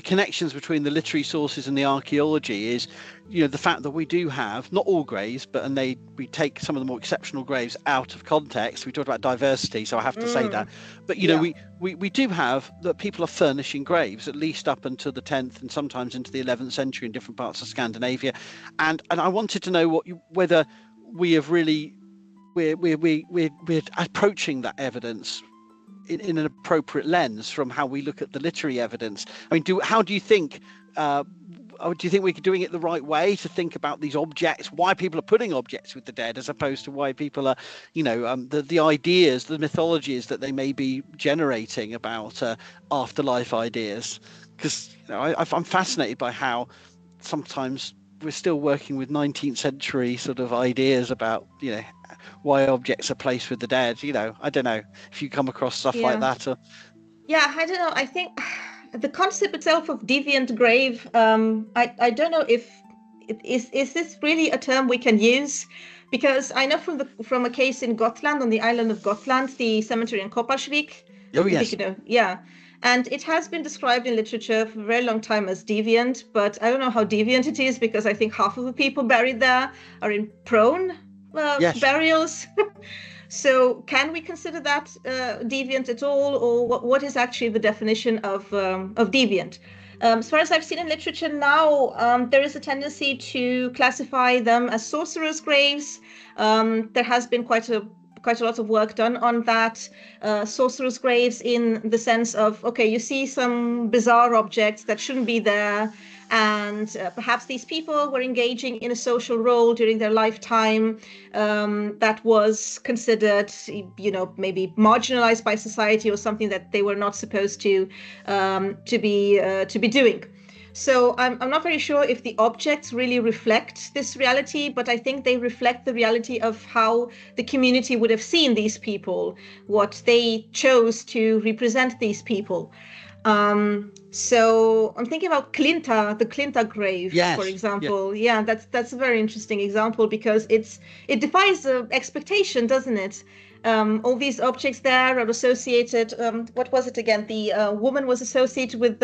Speaker 2: connections between the literary sources and the archaeology is, the fact that we do have, not all graves, we take some of the more exceptional graves out of context. We talked about diversity, so I have to say that. But, we do have that people are furnishing graves, at least up until the 10th and sometimes into the 11th century in different parts of Scandinavia. And I wanted to know whether we have really, we're approaching that evidence in an appropriate lens from how we look at the literary evidence. I mean, how do you think? Do you think we're doing it the right way to think about these objects? Why people are putting objects with the dead, as opposed to why people are, the ideas, the mythologies that they may be generating about afterlife ideas? Because I'm fascinated by how sometimes we're still working with 19th century sort of ideas about, why objects are placed with the dead. I don't know if you come across stuff like that.
Speaker 1: I don't know. I think the concept itself of deviant grave, I don't know if is this really a term we can use, because I know from a case in Gotland, on the island of Gotland, the cemetery in Koparsvik.
Speaker 2: Oh yes.
Speaker 1: And it has been described in literature for a very long time as deviant, but I don't know how deviant it is, because I think half of the people buried there are in prone
Speaker 2: Yes.
Speaker 1: burials. So can we consider that deviant at all, or what is actually the definition of deviant? As far as I've seen in literature now, there is a tendency to classify them as sorcerers' graves. There has been quite a lot of work done on that. Sorcerers' graves, in the sense of, okay, you see some bizarre objects that shouldn't be there, and perhaps these people were engaging in a social role during their lifetime that was considered, maybe marginalized by society, or something that they were not supposed to be doing. So I'm not very sure if the objects really reflect this reality, but I think they reflect the reality of how the community would have seen these people, what they chose to represent these people. So I'm thinking about Klinta, the Klinta grave, for example. Yeah, that's a very interesting example, because it defies expectation, doesn't it? All these objects there are associated. What was it again? The woman was associated with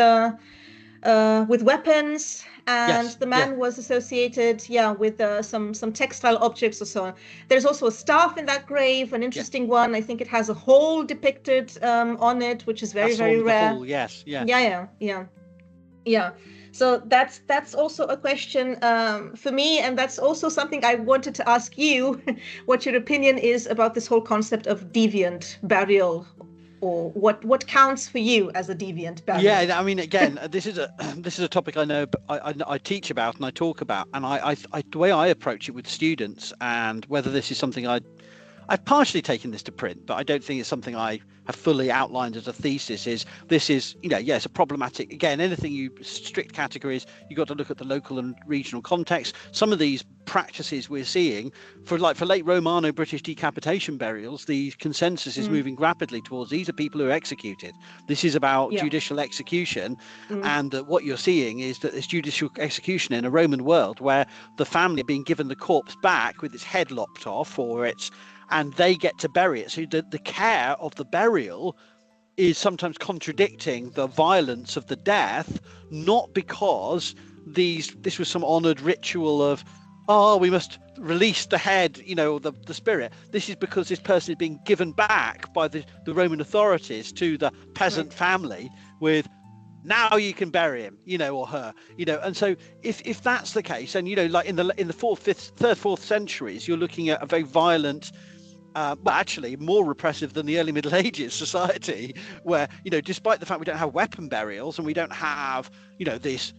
Speaker 1: weapons, and the man was associated, with some textile objects or so on. There's also a staff in that grave, an interesting one. I think it has a hole depicted on it, which is very, very rare.
Speaker 2: Hole, yes.
Speaker 1: Yeah. So that's also a question for me, and that's also something I wanted to ask you, what your opinion is about this whole concept of deviant burial, or what counts for you as a deviant burial.
Speaker 2: Yeah, I mean, again, this is a topic I know, I teach about and I talk about, and I the way I approach it with students, and whether this is something I've partially taken this to print, but I don't think it's something I have fully outlined as a thesis. It's a problematic, again, anything strict categories, you've got to look at the local and regional context. Some of these practices we're seeing for late Romano-British decapitation burials, the consensus is moving rapidly towards these are people who are executed. This is about judicial execution, and what you're seeing is that this judicial execution in a Roman world, where the family are being given the corpse back with its head lopped off, and they get to bury it. So the care of the burial is sometimes contradicting the violence of the death, not because this was some honoured ritual of, we must release the head, the spirit. This is because this person is being given back by the Roman authorities to the peasant family with, now you can bury him, or her, and so if that's the case, and like in the 4th, 5th, 3rd, 4th centuries, you're looking at a very violent, actually more repressive than the early Middle Ages society, where despite the fact we don't have weapon burials and we don't have these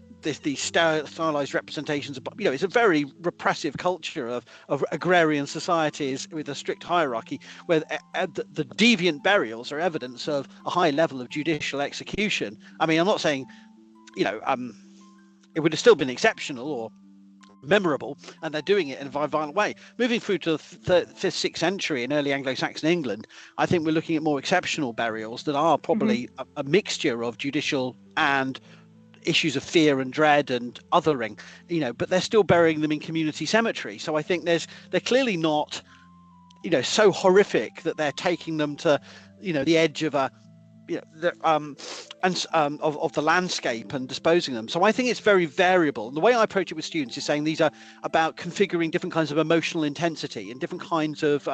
Speaker 2: stylized representations of, it's a very repressive culture of agrarian societies with a strict hierarchy, where the deviant burials are evidence of a high level of judicial execution. I mean, I'm not saying it would have still been exceptional or memorable, and they're doing it in a very violent way. Moving through to the 5th, 6th century in early Anglo-Saxon England, I think we're looking at more exceptional burials that are probably a mixture of judicial and issues of fear and dread and othering, but they're still burying them in community cemeteries. So I think they're clearly not, so horrific that they're taking them to, the edge of of the landscape and disposing them. So I think it's very variable. And the way I approach it with students is saying these are about configuring different kinds of emotional intensity and different kinds of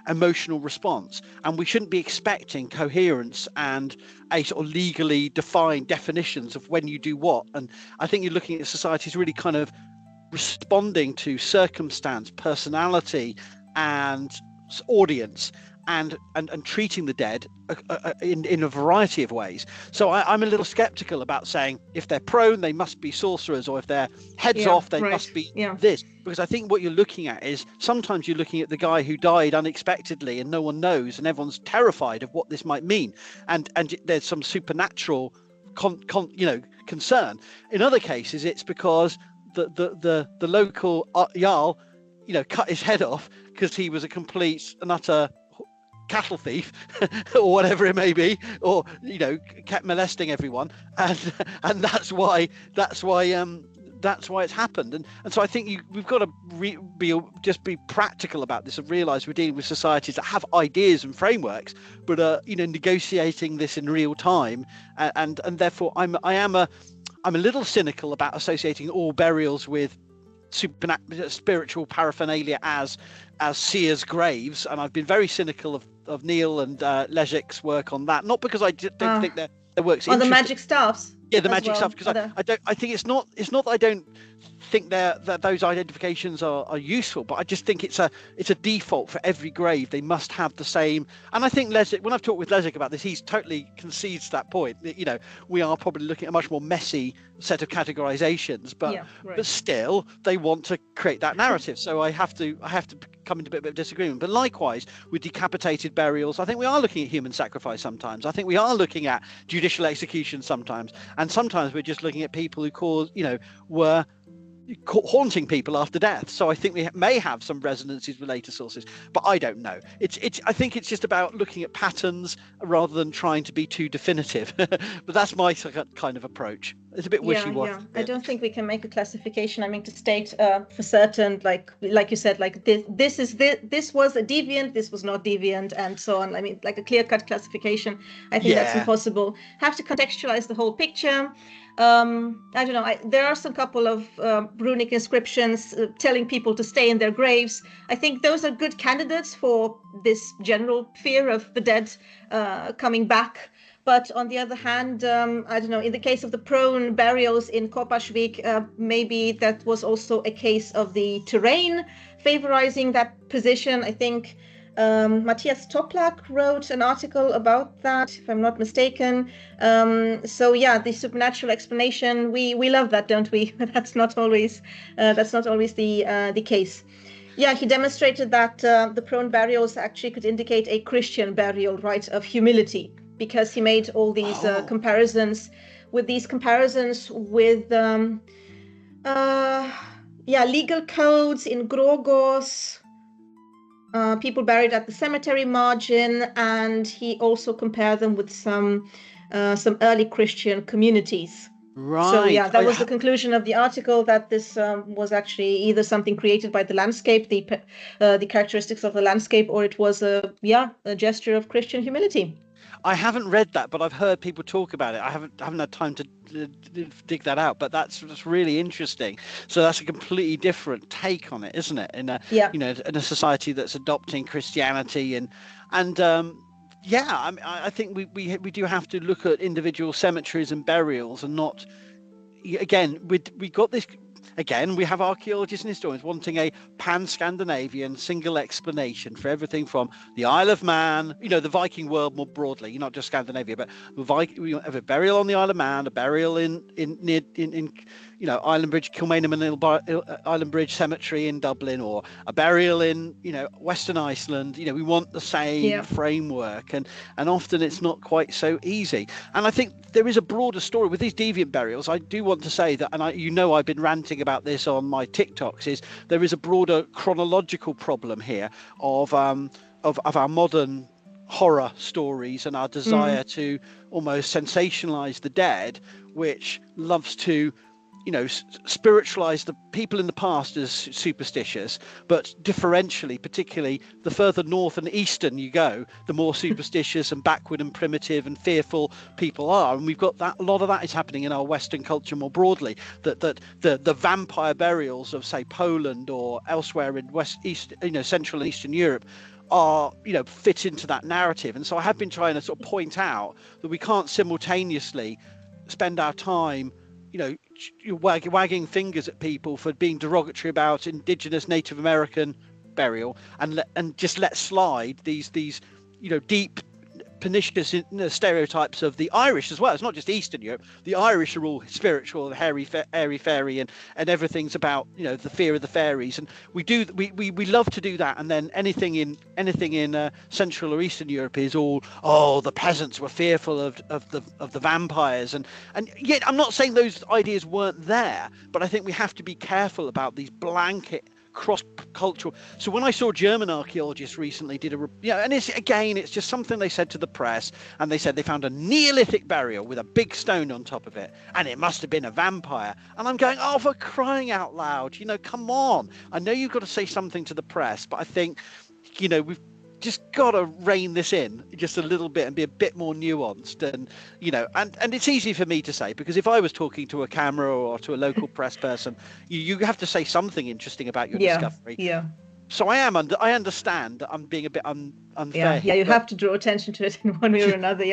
Speaker 2: emotional response. And we shouldn't be expecting coherence and a sort of legally defined definitions of when you do what. And I think you're looking at societies really kind of responding to circumstance, personality, and audience, and treating the dead in a variety of ways. So I'm a little skeptical about saying if they're prone, they must be sorcerers, or if they're heads off, they must be this. Because I think what you're looking at is sometimes you're looking at the guy who died unexpectedly and no one knows, and everyone's terrified of what this might mean. And there's some supernatural concern. In other cases, it's because the local jarl, cut his head off because he was a complete and utter cattle thief or whatever it may be, or kept molesting everyone, and that's why that's why it's happened. And so I think we've got to be practical about this and realize we're dealing with societies that have ideas and frameworks, but are negotiating this in real time, and therefore I'm a little cynical about associating all burials with spiritual paraphernalia as seers' graves, and I've been very cynical of Neil and Leszek's work on that, not because I don't think their work's
Speaker 1: on
Speaker 2: interesting.
Speaker 1: the magic staffs.
Speaker 2: Yeah, the magic stuff, because I think it's not that I don't think that those identifications are useful, but I just think it's a default for every grave. They must have the same. And I think Leszek, when I've talked with Leszek about this, he's totally concedes that point. We are probably looking at a much more messy set of categorizations, but still they want to create that narrative. So I have to come into a bit of disagreement. But likewise with decapitated burials, I think we are looking at human sacrifice sometimes. I think we are looking at judicial execution sometimes, and sometimes we're just looking at people who were haunting people after death. So I think we may have some resonances with later sources, but I don't know. I think it's just about looking at patterns rather than trying to be too definitive. But that's my kind of approach. It's a bit wishy-washy.
Speaker 1: Yeah. I don't think we can make a classification. I mean, to state for certain, like you said, like this was a deviant, this was not deviant, and so on. I mean, like a clear-cut classification. I think that's impossible. Have to contextualize the whole picture. I don't know. There are some couple of runic inscriptions telling people to stay in their graves. I think those are good candidates for this general fear of the dead coming back. But on the other hand, I don't know, in the case of the prone burials in Kopashvik, maybe that was also a case of the terrain favorizing that position. I think Matthias Toplak wrote an article about that, if I'm not mistaken. The supernatural explanation, we love that, don't we? That's not always the case. Yeah, he demonstrated that the prone burials actually could indicate a Christian burial, right, of humility, because he made all these comparisons with legal codes in Grogos, people buried at the cemetery margin, and he also compared them with some early Christian communities.
Speaker 2: Right.
Speaker 1: So that was the conclusion of the article, that this was actually either something created by the landscape, the characteristics of the landscape, or it was a gesture of Christian humility.
Speaker 2: I haven't read that, but I've heard people talk about it. I haven't had time to dig that out, but that's really interesting. So that's a completely different take on it, isn't it? In a society that's adopting Christianity I think we do have to look at individual cemeteries and burials, and not, again, we got this. Again, we have archaeologists and historians wanting a pan-Scandinavian single explanation for everything from the Isle of Man, the Viking world more broadly, not just Scandinavia, but we have a burial on the Isle of Man, a burial in Island Bridge, Kilmainham and Island Bridge Cemetery in Dublin, or a burial in Western Iceland. We want the same framework, and often it's not quite so easy. And I think there is a broader story with these deviant burials. I do want to say that, and I've been ranting about this on my TikToks, is there is a broader chronological problem here of our modern horror stories and our desire to almost sensationalize the dead, which loves to spiritualize the people in the past as superstitious, but differentially, particularly the further north and eastern you go, the more superstitious and backward and primitive and fearful people are. And we've got that, a lot of that is happening in our Western culture more broadly, that the vampire burials of, say, Poland or elsewhere in Central and Eastern Europe are fit into that narrative. And so I have been trying to sort of point out that we can't simultaneously spend our time wagging fingers at people for being derogatory about indigenous Native American burial and just let slide these deep pernicious stereotypes of the Irish as well. It's not just Eastern Europe. The Irish are all spiritual, the airy fairy, and everything's about the fear of the fairies. And we love to do that. And then anything in Central or Eastern Europe is all, the peasants were fearful of the vampires. And yet I'm not saying those ideas weren't there, but I think we have to be careful about these blanket cross-cultural. So when I saw German archaeologists recently did and it's just something they said to the press, and they said they found a Neolithic burial with a big stone on top of it, and it must have been a vampire. And I'm going, oh, for crying out loud, come on. I know you've got to say something to the press, but I think, we've just got to rein this in just a little bit and be a bit more nuanced. And and it's easy for me to say, because if I was talking to a camera or to a local press person, you have to say something interesting about your discovery. So I understand that I'm being a bit unfair.
Speaker 1: Yeah, you have to draw attention to it in one way or another.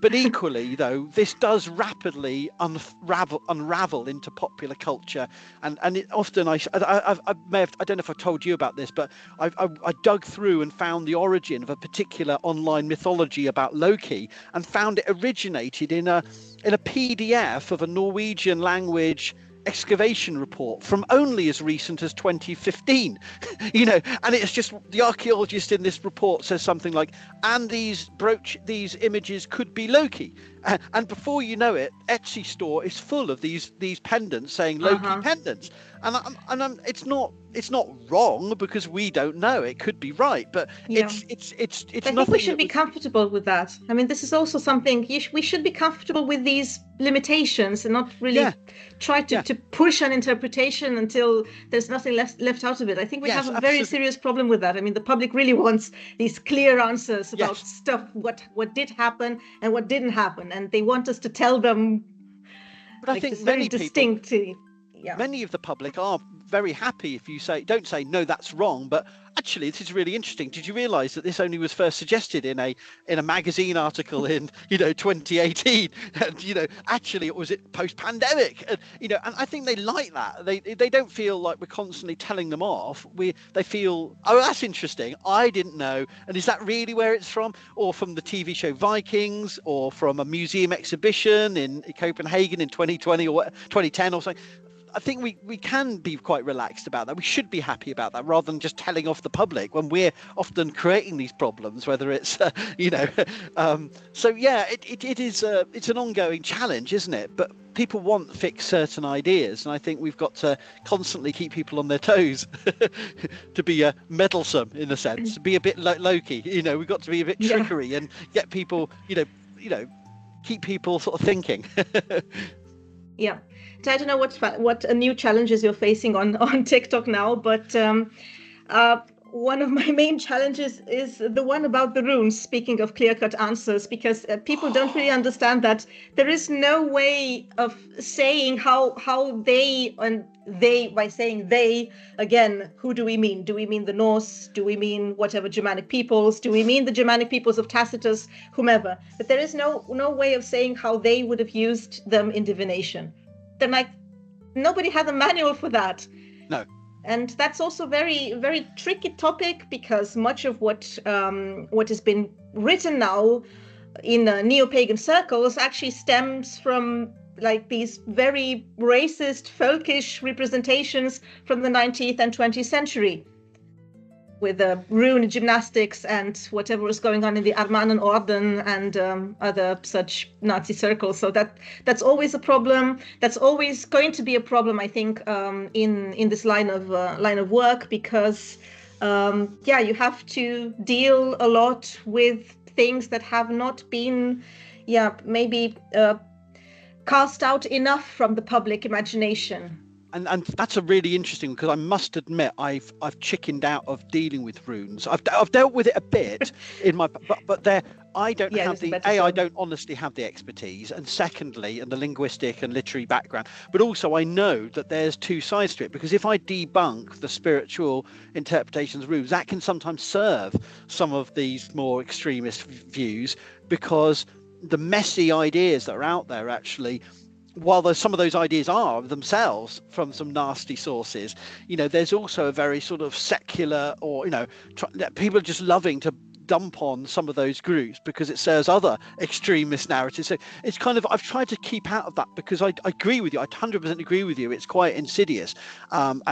Speaker 2: But equally, though, this does rapidly unravel into popular culture, and it often I don't know if I told you about this, but I dug through and found the origin of a particular online mythology about Loki, and found it originated in a PDF of a Norwegian language excavation report from only as recent as 2015. And it's just, the archaeologist in this report says something like, and these images could be Loki, and before you know it, Etsy store is full of these pendants saying Loki pendants, and it's not wrong, because we don't know, it could be right, but it's
Speaker 1: I think we should be comfortable with that. I mean, this is also something we should be comfortable with, these limitations, and not really try to push an interpretation until there's nothing left out of it. I think we have a very serious problem with that. I mean, the public really wants these clear answers about stuff, what did happen and what didn't happen, and they want us to tell them.
Speaker 2: But I think
Speaker 1: very distinct.
Speaker 2: Many of the public are very happy if you don't say no, that's wrong, but actually this is really interesting. Did you realize that this only was first suggested in a magazine article in 2018, and actually it was post-pandemic, and and I think they like that. They don't feel like we're constantly telling them off. They feel, oh, that's interesting, I didn't know, and is that really where it's from, or from the TV show Vikings, or from a museum exhibition in Copenhagen in 2020 or 2010 or something. I think we can be quite relaxed about that. We should be happy about that, rather than just telling off the public when we're often creating these problems, whether it's, so yeah, it is, it's an ongoing challenge, isn't it? But people want to fix certain ideas, and I think we've got to constantly keep people on their toes to be meddlesome, in a sense, to be a bit like Loki. We've got to be a bit trickery and get people, keep people sort of thinking.
Speaker 1: Yeah. So I don't know what new challenges you're facing on TikTok now, but one of my main challenges is the one about the runes, speaking of clear-cut answers, because people don't really understand that there is no way of saying how they, by saying they, again, who do we mean? Do we mean the Norse? Do we mean whatever Germanic peoples? Do we mean the Germanic peoples of Tacitus, whomever? But there is no way of saying how they would have used them in divination. Then, nobody had a manual for that.
Speaker 2: No.
Speaker 1: And that's also very, very tricky topic, because much of what has been written now in neo-pagan circles actually stems from these very racist, folkish representations from the 19th and 20th century, with rune gymnastics and whatever was going on in the Armanen Orden and other such Nazi circles. So that's always a problem. That's always going to be a problem, I think, in this line of work, because you have to deal a lot with things that have not been maybe cast out enough from the public imagination.
Speaker 2: And that's a really interesting, because I must admit I've chickened out of dealing with runes. I've dealt with it a bit in my, but I don't have the I don't honestly have the expertise, and secondly, and the linguistic and literary background. But also I know that there's two sides to it, because if I debunk the spiritual interpretations of runes, that can sometimes serve some of these more extremist views, because the messy ideas that are out there actually, while some of those ideas are themselves from some nasty sources, there's also a very sort of secular, or people are just loving to dump on some of those groups because it serves other extremist narratives. So it's kind of, I've tried to keep out of that, because I agree with you. I 100% agree with you. It's quite insidious. But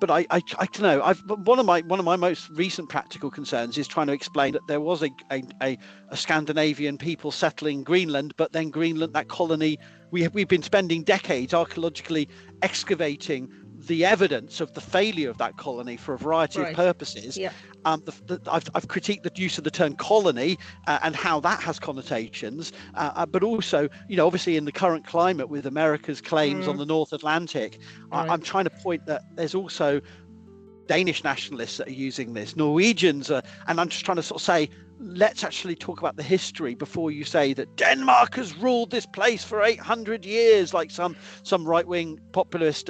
Speaker 2: I don't know. One of my most recent practical concerns is trying to explain that there was a Scandinavian people settling Greenland, but then Greenland, that colony, we've been spending decades archaeologically excavating the evidence of the failure of that colony for a variety of purposes.
Speaker 1: Yeah.
Speaker 2: I've critiqued the use of the term colony and how that has connotations, but also, obviously in the current climate with America's claims on the North Atlantic, I'm trying to point that there's also Danish nationalists that are using this, Norwegians, and I'm just trying to sort of say, let's actually talk about the history before you say that Denmark has ruled this place for 800 years, like some right-wing populist,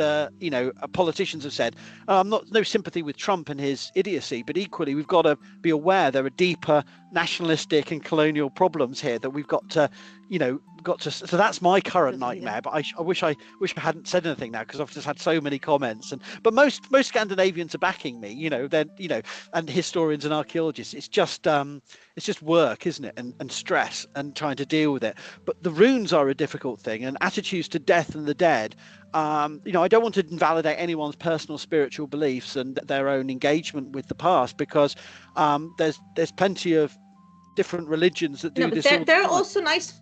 Speaker 2: politicians have said. No sympathy with Trump and his idiocy, but equally we've got to be aware there are deeper nationalistic and colonial problems here that we've got to, so that's my current nightmare. But I wish I hadn't said anything now, because I've just had so many comments. But most Scandinavians are backing me, and historians and archaeologists. It's just work, isn't it, and stress and trying to deal with it. But the runes are a difficult thing, and attitudes to death and the dead. I don't want to invalidate anyone's personal spiritual beliefs and their own engagement with the past, because there's plenty of different religions that do this.
Speaker 1: There are also nice.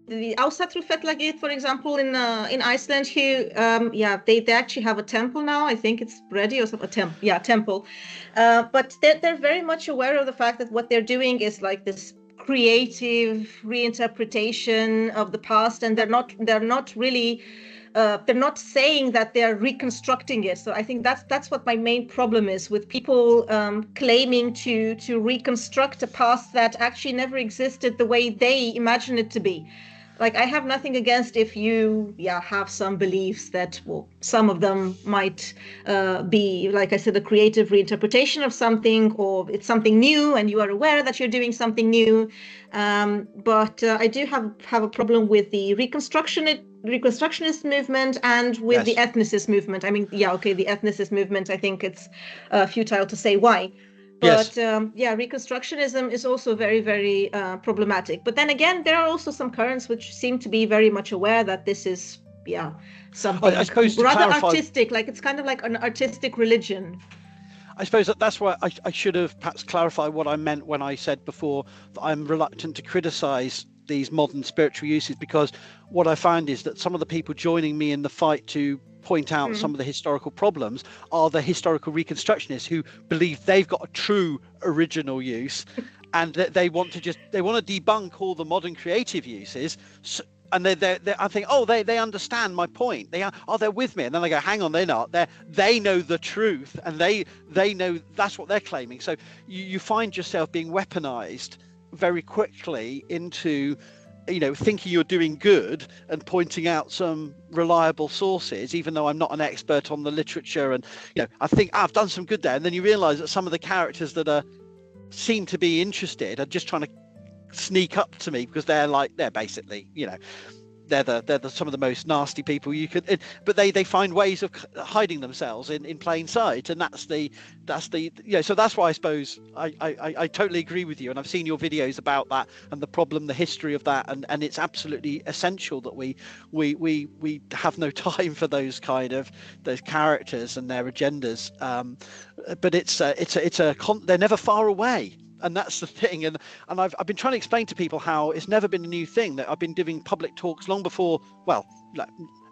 Speaker 1: The Ásatrúarfélagið, for example, in Iceland, who they actually have a temple now. I think it's ready or something. Temple. But they're very much aware of the fact that what they're doing is like this creative reinterpretation of the past, and they're not really. They're not saying that they're reconstructing it. So I think that's what my main problem is with people claiming to reconstruct a past that actually never existed the way they imagine it to be. Like, I have nothing against if you have some beliefs that, well, some of them might be, like I said, a creative reinterpretation of something, or it's something new and you are aware that you're doing something new. But I do have a problem with the Reconstructionist movement and with the ethnicist movement. I mean, the ethnicist movement, I think it's futile to say why. But Reconstructionism is also very, very problematic. But then again, there are also some currents which seem to be very much aware that this is, something
Speaker 2: I suppose
Speaker 1: rather artistic, like it's kind of like an artistic religion.
Speaker 2: I suppose that's why I should have perhaps clarified what I meant when I said before that I'm reluctant to criticize these modern spiritual uses, because what I find is that some of the people joining me in the fight to point out some of the historical problems are the historical reconstructionists who believe they've got a true original use, and that they want to debunk all the modern creative uses. And I think, they understand my point. They're with me. And then I go, hang on, they're not. They know the truth, and they know that's what they're claiming. So you find yourself being weaponized very quickly into, thinking you're doing good and pointing out some reliable sources, even though I'm not an expert on the literature. And, I think I've done some good there. And then you realize that some of the characters that seem to be interested are just trying to sneak up to me, because they're basically, they're some of the most nasty people you could, but they find ways of hiding themselves in plain sight, and that's the so that's why I suppose I totally agree with you, and I've seen your videos about that and the problem, the history of that, and it's absolutely essential that we have no time for those characters and their agendas, but they're never far away. And that's the thing, and I've been trying to explain to people how it's never been a new thing, that I've been doing public talks long before,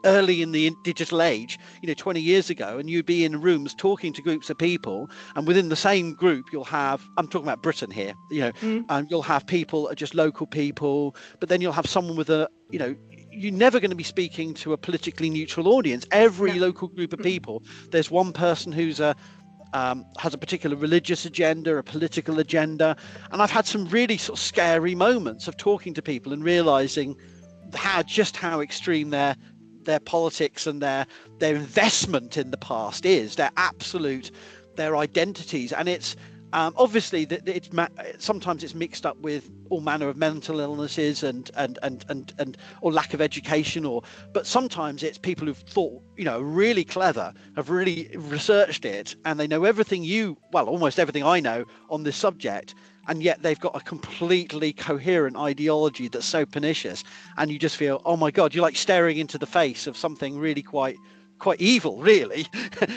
Speaker 2: early in the digital age, 20 years ago, and you'd be in rooms talking to groups of people, and within the same group you'll have, I'm talking about Britain here, and you'll have people, just local people, but then you'll have someone with you're never going to be speaking to a politically neutral audience. Every local group of people, there's one person who's has a particular religious agenda, a political agenda, and I've had some really sort of scary moments of talking to people and realizing how extreme their politics and their investment in the past is, their identities, and it's obviously that sometimes it's mixed up with all manner of mental illnesses and or lack of education, but sometimes it's people who've thought, really clever, have really researched it, and they know almost everything I know on this subject, and yet they've got a completely coherent ideology that's so pernicious, and you just feel, oh my God, you're like staring into the face of something really quite evil, really.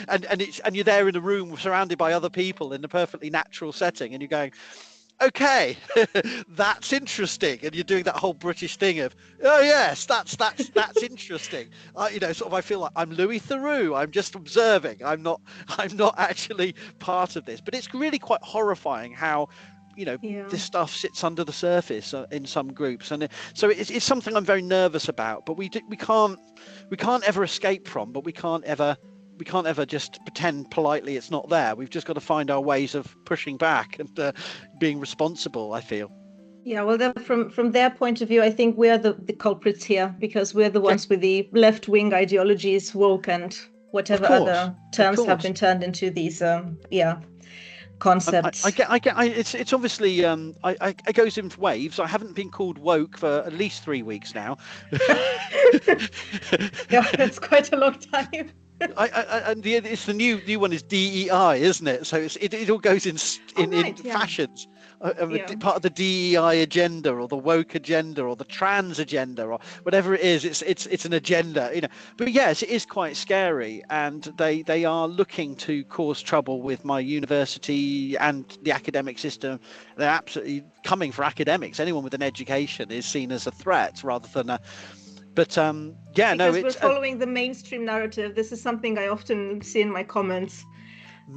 Speaker 2: and you're there in a room surrounded by other people in a perfectly natural setting, and you're going, okay, that's interesting. And you're doing that whole British thing of, oh yes, that's interesting. Sort of, I feel like I'm Louis Theroux. I'm just observing. I'm not actually part of this. But it's really quite horrifying how,
Speaker 1: Yeah.
Speaker 2: this stuff sits under the surface in some groups, and so it's something I'm very nervous about. But we can't ever escape from. But we can't ever just pretend politely it's not there. We've just got to find our ways of pushing back and being responsible, I feel.
Speaker 1: Yeah, well, then from their point of view, I think we're the culprits here, because we're the ones with the left-wing ideologies, woke and whatever other terms have been turned into these concepts.
Speaker 2: I get. It's obviously it goes in waves. I haven't been called woke for at least 3 weeks now.
Speaker 1: Yeah, that's quite a long time.
Speaker 2: It's the new one is DEI, isn't it? So it all goes in fashions. Part of the DEI agenda, or the woke agenda, or the trans agenda, or whatever it is. It's an agenda, But yes, it is quite scary, and they are looking to cause trouble with my university and the academic system. They're absolutely coming for academics. Anyone with an education is seen as a threat rather than a. But
Speaker 1: because we're following the mainstream narrative. This is something I often see in my comments.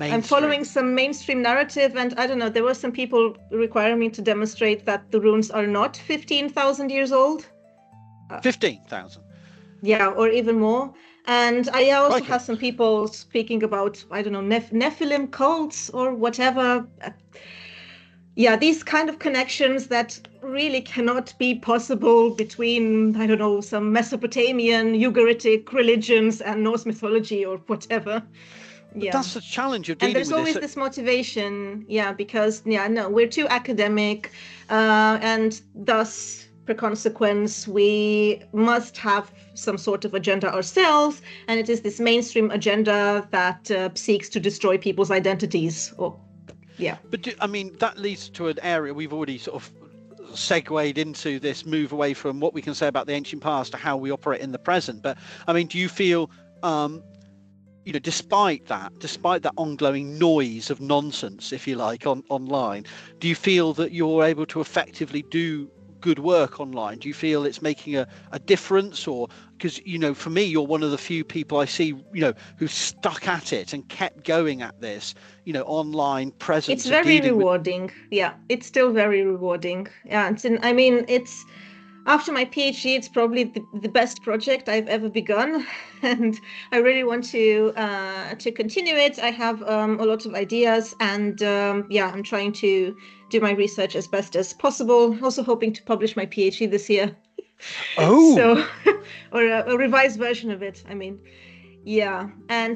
Speaker 1: I'm following some mainstream narrative, and I don't know, there were some people requiring me to demonstrate that the runes are not 15,000 years old.
Speaker 2: 15,000.
Speaker 1: Yeah, or even more. And I also have some people speaking about, I don't know, Nephilim cults or whatever. Yeah, these kind of connections that really cannot be possible between, I don't know, some Mesopotamian, Ugaritic religions and Norse mythology or whatever.
Speaker 2: Yeah. That's the challenge of dealing with this.
Speaker 1: And there's always this motivation, because, we're too academic, and thus, per consequence, we must have some sort of agenda ourselves, and it is this mainstream agenda that seeks to destroy people's identities. But
Speaker 2: that leads to an area we've already sort of segued into, this move away from what we can say about the ancient past to how we operate in the present. But do you feel despite that ongoing noise of nonsense, if you like, online, do you feel that you're able to effectively do good work online? Do you feel it's making a difference? Or because for me, you're one of the few people I see who stuck at it and kept going at this online presence.
Speaker 1: It's very rewarding. Yeah, it's still very rewarding. Yeah, it's after my PhD, it's probably the best project I've ever begun, and I really want to continue it. I have a lot of ideas, and I'm trying to do my research as best as possible. Also hoping to publish my PhD this year.
Speaker 2: Oh.
Speaker 1: Or a revised version of it. And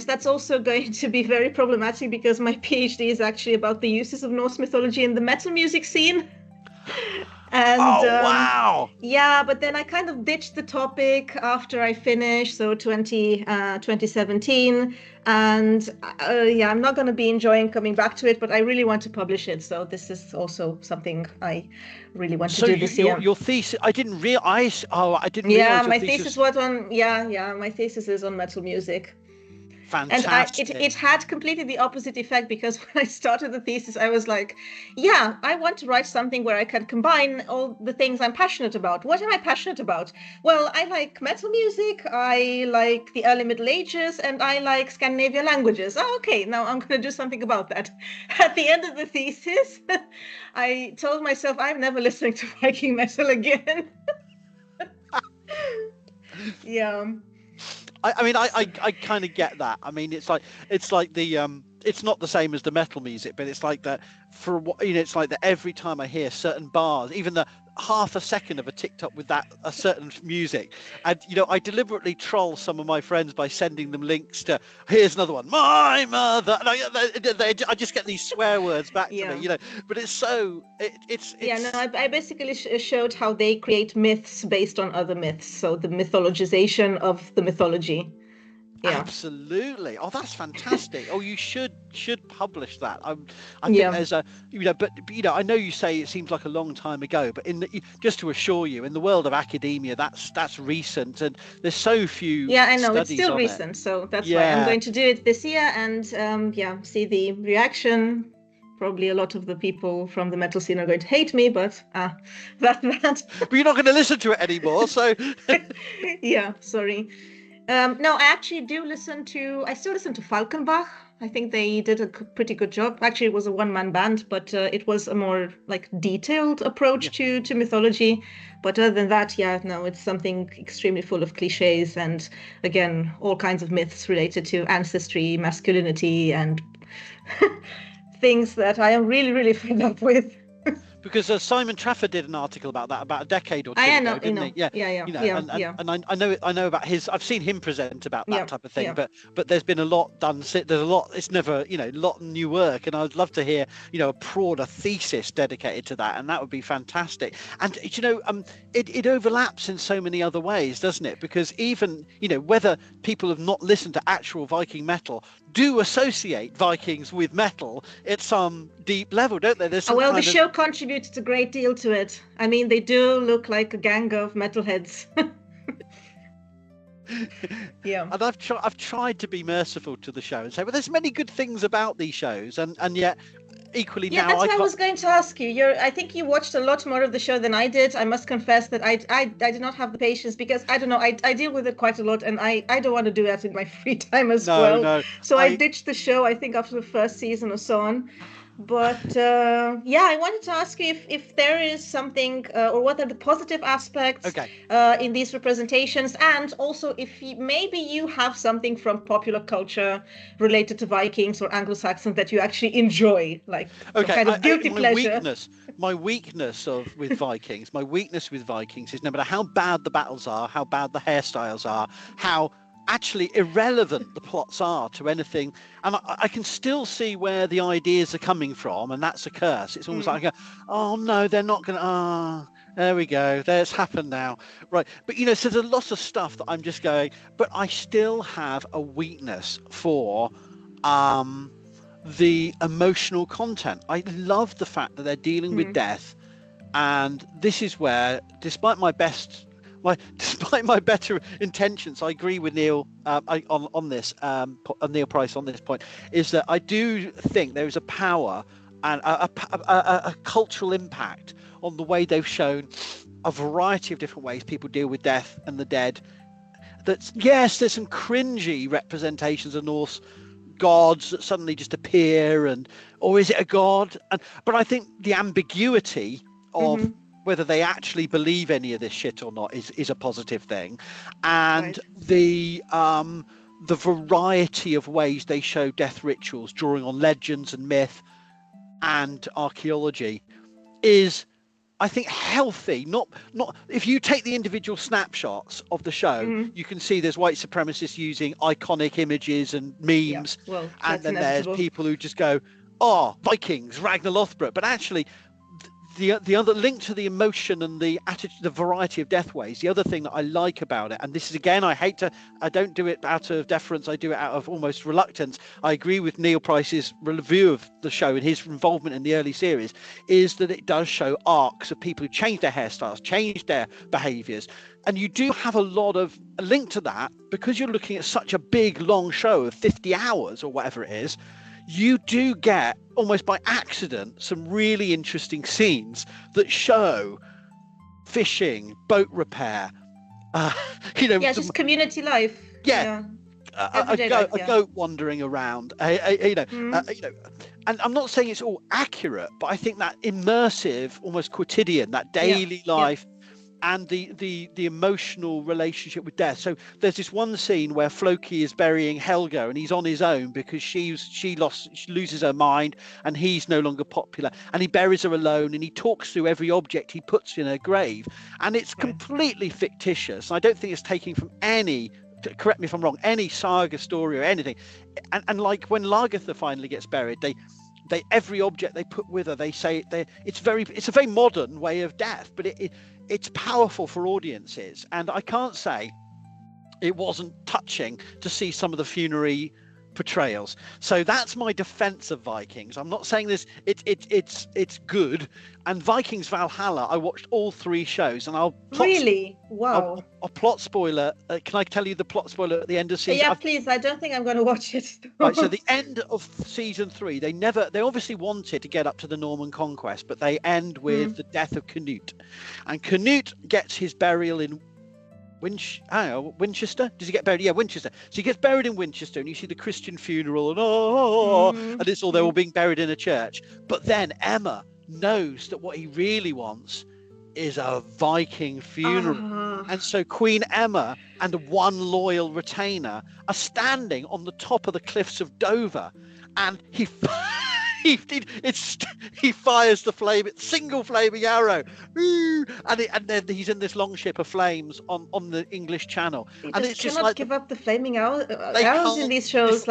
Speaker 1: that's also going to be very problematic because my PhD is actually about the uses of Norse mythology in the metal music scene. And
Speaker 2: wow.
Speaker 1: Yeah, but then I kind of ditched the topic after I finished, so 2017, and I'm not going to be enjoying coming back to it, but I really want to publish it, so this is also something I really want to do this year.
Speaker 2: Your thesis, I didn't realize.
Speaker 1: Yeah, my thesis was on. My thesis is on metal music.
Speaker 2: Fantastic.
Speaker 1: And it had completely the opposite effect, because when I started the thesis, I was like, I want to write something where I can combine all the things I'm passionate about. What am I passionate about? Well, I like metal music, I like the early Middle Ages, and I like Scandinavian languages. Oh, okay, now I'm going to do something about that. At the end of the thesis, I told myself I'm never listening to Viking metal again. Yeah.
Speaker 2: I kind of get that. It's like the it's not the same as the metal music, but it's like that it's like that every time I hear certain bars, even the half a second of a TikTok with a certain music, and I deliberately troll some of my friends by sending them links to, here's another one, my mother, and I just get these swear words back to me, but it's so it's
Speaker 1: I basically showed how they create myths based on other myths, so the mythologization of the mythology. Yeah.
Speaker 2: Absolutely. Oh, that's fantastic. Oh, you should publish that. I think there's a, but I know you say it seems like a long time ago, but just to assure you, in the world of academia, that's recent, and there's so few.
Speaker 1: Yeah, I know, it's still recent, so that's why I'm going to do it this year, and see the reaction. Probably a lot of the people from the metal scene are going to hate me, but that.
Speaker 2: But you're not going to listen to it anymore, so
Speaker 1: Yeah, sorry. No, I actually I still listen to Falkenbach. I think they did a pretty good job. Actually, it was a one-man band, but it was a more like detailed approach to mythology. But other than that, yeah, no, it's something extremely full of cliches and, again, all kinds of myths related to ancestry, masculinity, and things that I am really, really fed up with.
Speaker 2: because Simon Trafford did an article about that about a decade or two
Speaker 1: I
Speaker 2: ago,
Speaker 1: know,
Speaker 2: didn't he? Yeah, and I know about his. I've seen him present about that type of thing, but there's been a lot done. There's a lot. It's never, a lot of new work, and I'd love to hear, a thesis dedicated to that, and that would be fantastic. And it overlaps in so many other ways, doesn't it? Because even whether people have not listened to actual Viking metal, do associate Vikings with metal at some deep level, don't they? There's
Speaker 1: the show contributes a great deal to it. I mean, they do look like a gang of metalheads. Yeah.
Speaker 2: And I've tried to be merciful to the show and say, well, there's many good things about these shows, and yet equally now.
Speaker 1: That's what I was going to ask you. I think you watched a lot more of the show than I did. I must confess that I did not have the patience, because I don't know, I deal with it quite a lot, and I don't want to do that in my free time as well. No. So I ditched the show, I think, after the first season or so on. But I wanted to ask you if there is something, or what are the positive aspects in these representations, and also if maybe you have something from popular culture related to Vikings or Anglo-Saxons that you actually enjoy, like kind of guilty pleasure.
Speaker 2: My weakness with Vikings is no matter how bad the battles are, how bad the hairstyles are, how actually irrelevant the plots are to anything, and I can still see where the ideas are coming from, and that's a curse. It's almost like oh no, they're not gonna there we go, there's happened now, right? But so there's a lot of stuff that I'm just going, but I still have a weakness for the emotional content. I love the fact that they're dealing with death, and this is where, despite my better intentions, I agree with Neil on this. Neil Price on this point is that I do think there is a power and a cultural impact on the way they've shown a variety of different ways people deal with death and the dead. Yes, there's some cringy representations of Norse gods that suddenly just appear, or is it a god? But I think the ambiguity of whether they actually believe any of this shit or not is a positive thing, and the variety of ways they show death rituals, drawing on legends and myth and archaeology, is, I think, healthy. Not if you take the individual snapshots of the show, you can see there's white supremacists using iconic images and memes, and then there's people who just go, oh, Vikings, Ragnar Lothbrok, but actually the other link to the emotion and the attitude, the variety of death ways, the other thing that I like about it, and this is, again, I don't do it out of deference, I do it out of almost reluctance. I agree with Neil Price's review of the show and his involvement in the early series, is that it does show arcs of people who change their hairstyles, change their behaviors, and you do have a lot of a link to that, because you're looking at such a big long show of 50 hours or whatever it is. You do get, almost by accident, some really interesting scenes that show fishing, boat repair,
Speaker 1: just community life.
Speaker 2: A goat wandering around, and I'm not saying it's all accurate, but I think that immersive, almost quotidian, that daily life, and the emotional relationship with death. So there's this one scene where Floki is burying Helga, and he's on his own because she loses her mind, and he's no longer popular, and he buries her alone, and he talks through every object he puts in her grave, and it's completely fictitious. I don't think it's taking from any, correct me if I'm wrong, any saga story or anything. And like when Lagertha finally gets buried, they every object they put with her, they say it's a very modern way of death, but it's powerful for audiences. And I can't say it wasn't touching to see some of the funerary portrayals. So that's my defense of Vikings. I'm not saying this it's good. And Vikings Valhalla, I watched all 3 shows, and I'll
Speaker 1: wow.
Speaker 2: a plot spoiler. Can I tell you the plot spoiler at the end of season?
Speaker 1: Yeah, please. I don't think I'm going to watch it.
Speaker 2: Right, so the end of season 3, they obviously wanted to get up to the Norman conquest, but they end with the death of Canute, and Canute gets his burial in Winchester. Does he get buried? Yeah, Winchester. So he gets buried in Winchester, and you see the Christian funeral, and and it's all they're all being buried in a church. But then Emma knows that what he really wants is a Viking funeral, and so Queen Emma and one loyal retainer are standing on the top of the cliffs of Dover, and he fires the single flaming arrow, and then he's in this long ship of flames on the English Channel. And it's just like,
Speaker 1: give up the flaming arrows in these shows.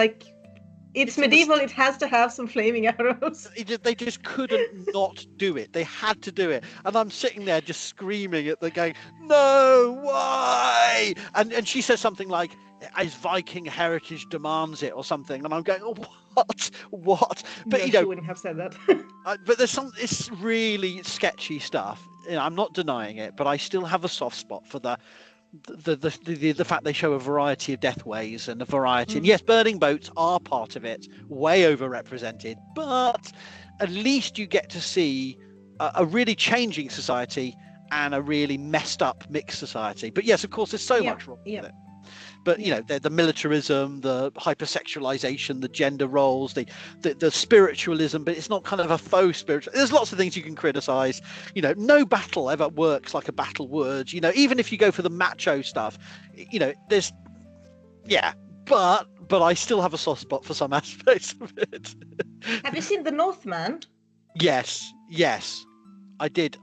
Speaker 1: It's medieval. It has to have some flaming arrows.
Speaker 2: They just couldn't not do it. They had to do it. And I'm sitting there just screaming at them, going, "No, why?" And she says something like, "As Viking heritage demands it," or something. And I'm going, "Oh, what?" But
Speaker 1: she wouldn't have said that.
Speaker 2: But it's really sketchy stuff. I'm not denying it, but I still have a soft spot for the fact they show a variety of deathways and a variety. And yes, burning boats are part of it, way overrepresented, but at least you get to see a really changing society and a really messed up mixed society. But yes, of course, there's so much wrong with it. But the militarism, the hypersexualization, the gender roles, the spiritualism, but it's not kind of a faux spiritual. There's lots of things you can criticize. No battle ever works like a battle would. Even if you go for the macho stuff, there's but I still have a soft spot for some aspects of it.
Speaker 1: Have you seen The Northman?
Speaker 2: Yes. I did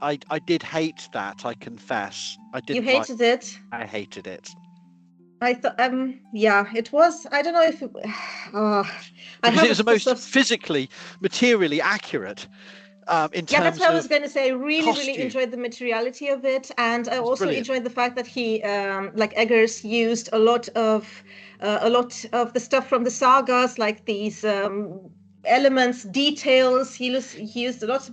Speaker 2: hate that, I confess. I did.
Speaker 1: You hated it?
Speaker 2: I hated it.
Speaker 1: I thought, it was. I don't know if it
Speaker 2: was the most physically, materially accurate. In terms
Speaker 1: that's what
Speaker 2: of
Speaker 1: I was going to say. I really
Speaker 2: costume.
Speaker 1: Enjoyed the materiality of it, and I also enjoyed the fact that he, like Eggers, used a lot of the stuff from the sagas, like these elements, details. He used a lot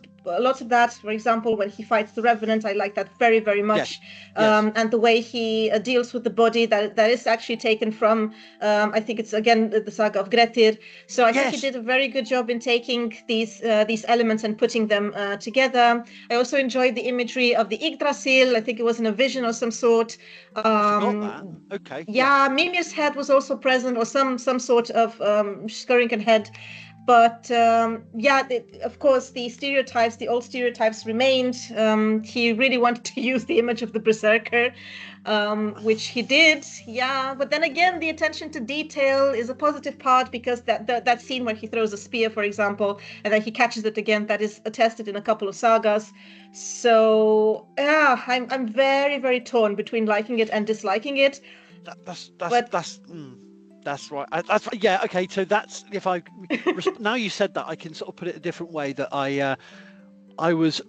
Speaker 1: of that. For example, when he fights the Revenant, I like that very, very much.
Speaker 2: Yes.
Speaker 1: And the way he deals with the body, that is actually taken from, I think it's again the saga of Grettir. So I think he did a very good job in taking these elements and putting them together. I also enjoyed the imagery of the Yggdrasil. I think it was in a vision of some sort.
Speaker 2: Okay.
Speaker 1: Yeah, Mimir's head was also present, or some sort of Skirringan head. But of course, the old stereotypes remained. He really wanted to use the image of the Berserker, which he did. Yeah, but then again, the attention to detail is a positive part, because that scene where he throws a spear, for example, and then he catches it again, that is attested in a couple of sagas. So I'm very, very torn between liking it and disliking it.
Speaker 2: That's right. Okay. So that's, if I now you said that, I can sort of put it a different way. That I was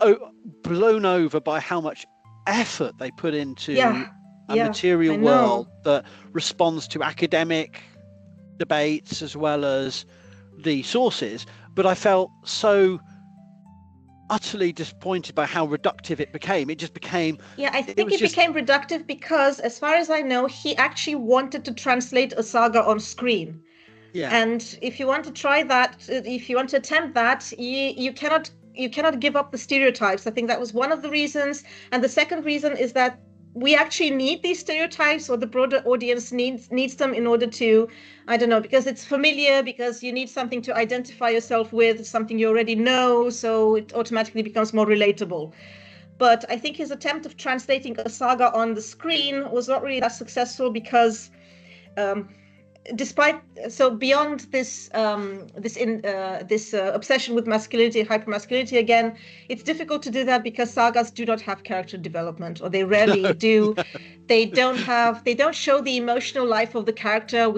Speaker 2: blown over by how much effort they put into a material world that responds to academic debates as well as the sources. But I felt so utterly disappointed by how reductive it became. It just became... Yeah,
Speaker 1: I think it became reductive because, as far as I know, he actually wanted to translate a saga on screen. Yeah. And if you want to try that, if you want to attempt that, you cannot give up the stereotypes. I think that was one of the reasons. And the second reason is that we actually need these stereotypes, or the broader audience needs them in order to, I don't know, because it's familiar, because you need something to identify yourself with, something you already know, so it automatically becomes more relatable. But I think his attempt of translating a saga on the screen was not really that successful, because beyond this obsession with masculinity, hypermasculinity again, it's difficult to do that because sagas do not have character development, or they rarely do. They don't show the emotional life of the character.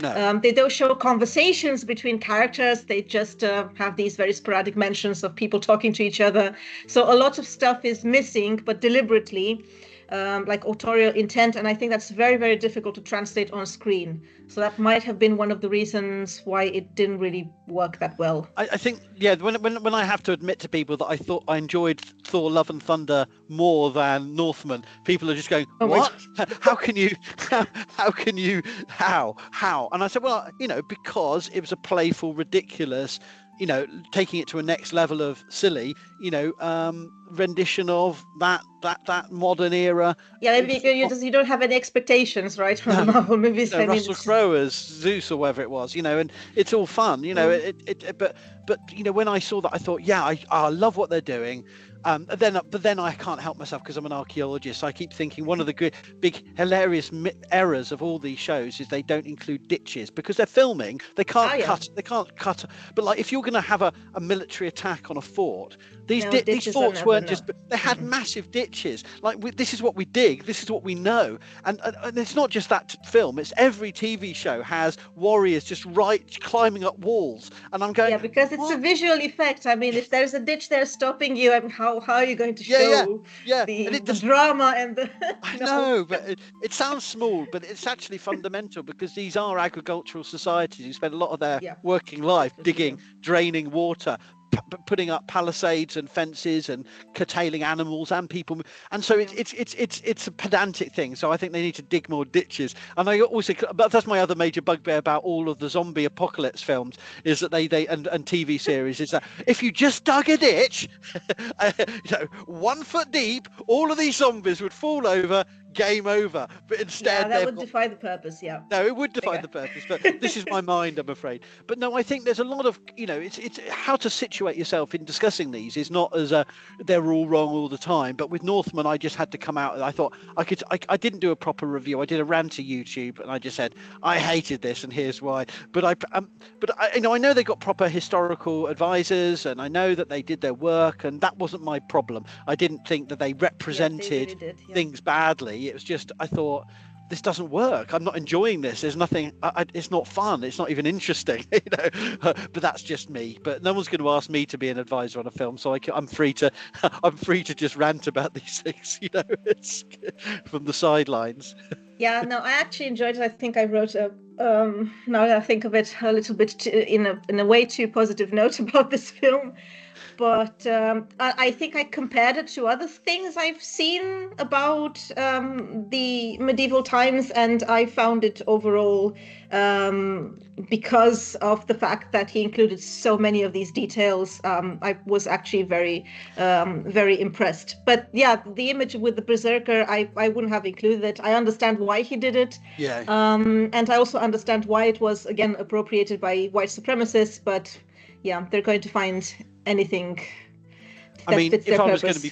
Speaker 1: They don't show conversations between characters. They just have these very sporadic mentions of people talking to each other. So a lot of stuff is missing, but deliberately. like authorial intent, and I think that's very, very difficult to translate on screen. So that might have been one of the reasons why it didn't really work that well.
Speaker 2: I think, yeah, when I have to admit to people that I thought I enjoyed Thor: Love and Thunder more than Northman, people are just going, "What? How can you? How can you? How? And I said, well, because it was a playful, ridiculous, taking it to a next level of silly, rendition of that modern era.
Speaker 1: Yeah, maybe you don't have any expectations, right, from the Marvel movies.
Speaker 2: Russell Crowe as Zeus or whatever it was, and it's all fun, but when I saw that, I thought, yeah, I love what they're doing. But then I can't help myself because I'm an archaeologist. So I keep thinking one of the big hilarious errors of all these shows is they don't include ditches because they're filming. They can't cut. They can't cut. But like if you're going to have a military attack on a fort, these forts weren't just. They had massive ditches. Like this is what we dig. This is what we know. And it's not just that film. It's every TV show has warriors just climbing up walls. And I'm going.
Speaker 1: Yeah, because it's a visual effect. I mean, if there's a ditch there stopping you, how are you going to show the drama and the...
Speaker 2: I know, but it sounds small, but it's actually fundamental because these are agricultural societies who spend a lot of their working life digging, draining water, putting up palisades and fences and curtailing animals and people, and so it's a pedantic thing. So I think they need to dig more ditches. And I also, but that's my other major bugbear about all of the zombie apocalypse films is that they and TV series is that if you just dug a ditch 1 foot deep, all of these zombies would fall over, game over. But instead
Speaker 1: that would defy the purpose.
Speaker 2: No, it would defy the purpose, but this is my mind, I'm afraid. But no, I think there's a lot of it's how to situate yourself in discussing these is not as they're all wrong all the time. But with Northman, I just had to come out and I thought I didn't do a proper review. I did a rant to YouTube and I just said I hated this and here's why. But I know they got proper historical advisors and I know that they did their work, and that wasn't my problem. I didn't think that they represented things badly. It was just I thought this doesn't work. I'm not enjoying this. There's nothing. It's not fun. It's not even interesting. But that's just me. But no one's going to ask me to be an advisor on a film, so I'm free to just rant about these things. It's from the sidelines.
Speaker 1: Yeah, no, I actually enjoyed it. I think I wrote now that I think of it, a little bit in a way too positive note about this film. But I think I compared it to other things I've seen about the medieval times, and I found it overall, because of the fact that he included so many of these details, I was actually very, very impressed. But yeah, the image with the Berserker, I wouldn't have included it. I understand why he did it.
Speaker 2: Yeah.
Speaker 1: And I also understand why it was, again, appropriated by white supremacists. But yeah, they're going to find anything that fits their purpose.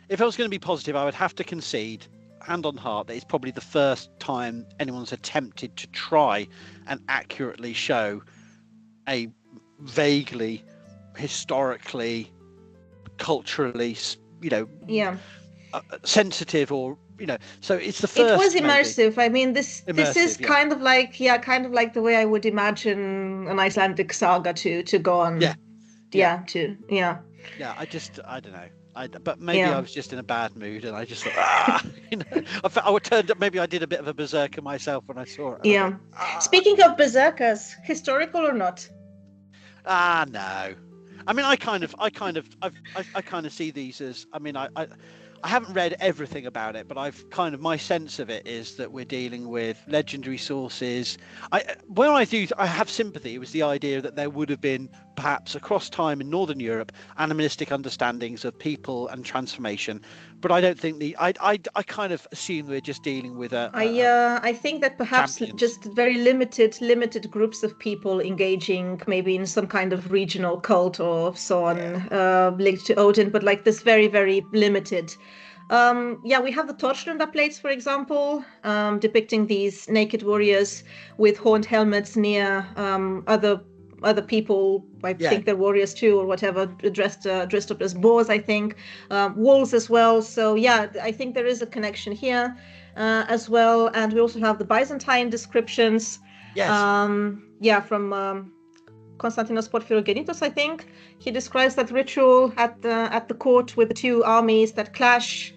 Speaker 2: If I was going to be positive, I would have to concede, hand on heart, that it's probably the first time anyone's attempted to try and accurately show a vaguely, historically, culturally, sensitive or so it's the first.
Speaker 1: It was immersive. Maybe. I mean, this is kind of like the way I would imagine an Icelandic saga to go on. Yeah, I
Speaker 2: don't know. But maybe I was just in a bad mood, and I just thought, I turned up. Maybe I did a bit of a berserker myself when I saw it.
Speaker 1: Yeah. Speaking of berserkers, historical or not?
Speaker 2: No. I mean, I kind of see these as. I mean, I haven't read everything about it, but my sense of it is that we're dealing with legendary sources. I have sympathy. It was the idea that there would have been perhaps across time in Northern Europe animistic understandings of people and transformation, but I don't think I kind of assume we're just dealing with
Speaker 1: I think that perhaps champions. Just very limited groups of people engaging maybe in some kind of regional cult or so on, linked to Odin, but like this very, very limited. We have the Torslunda plates, for example, depicting these naked warriors with horned helmets near other people. I think they're warriors too, or whatever, dressed up as boars. I think wolves as well. So I think there is a connection here as well. And we also have the Byzantine descriptions.
Speaker 2: Yes.
Speaker 1: From Konstantinos Porphyrogenitos, I think. He describes that ritual at the court with the two armies that clash.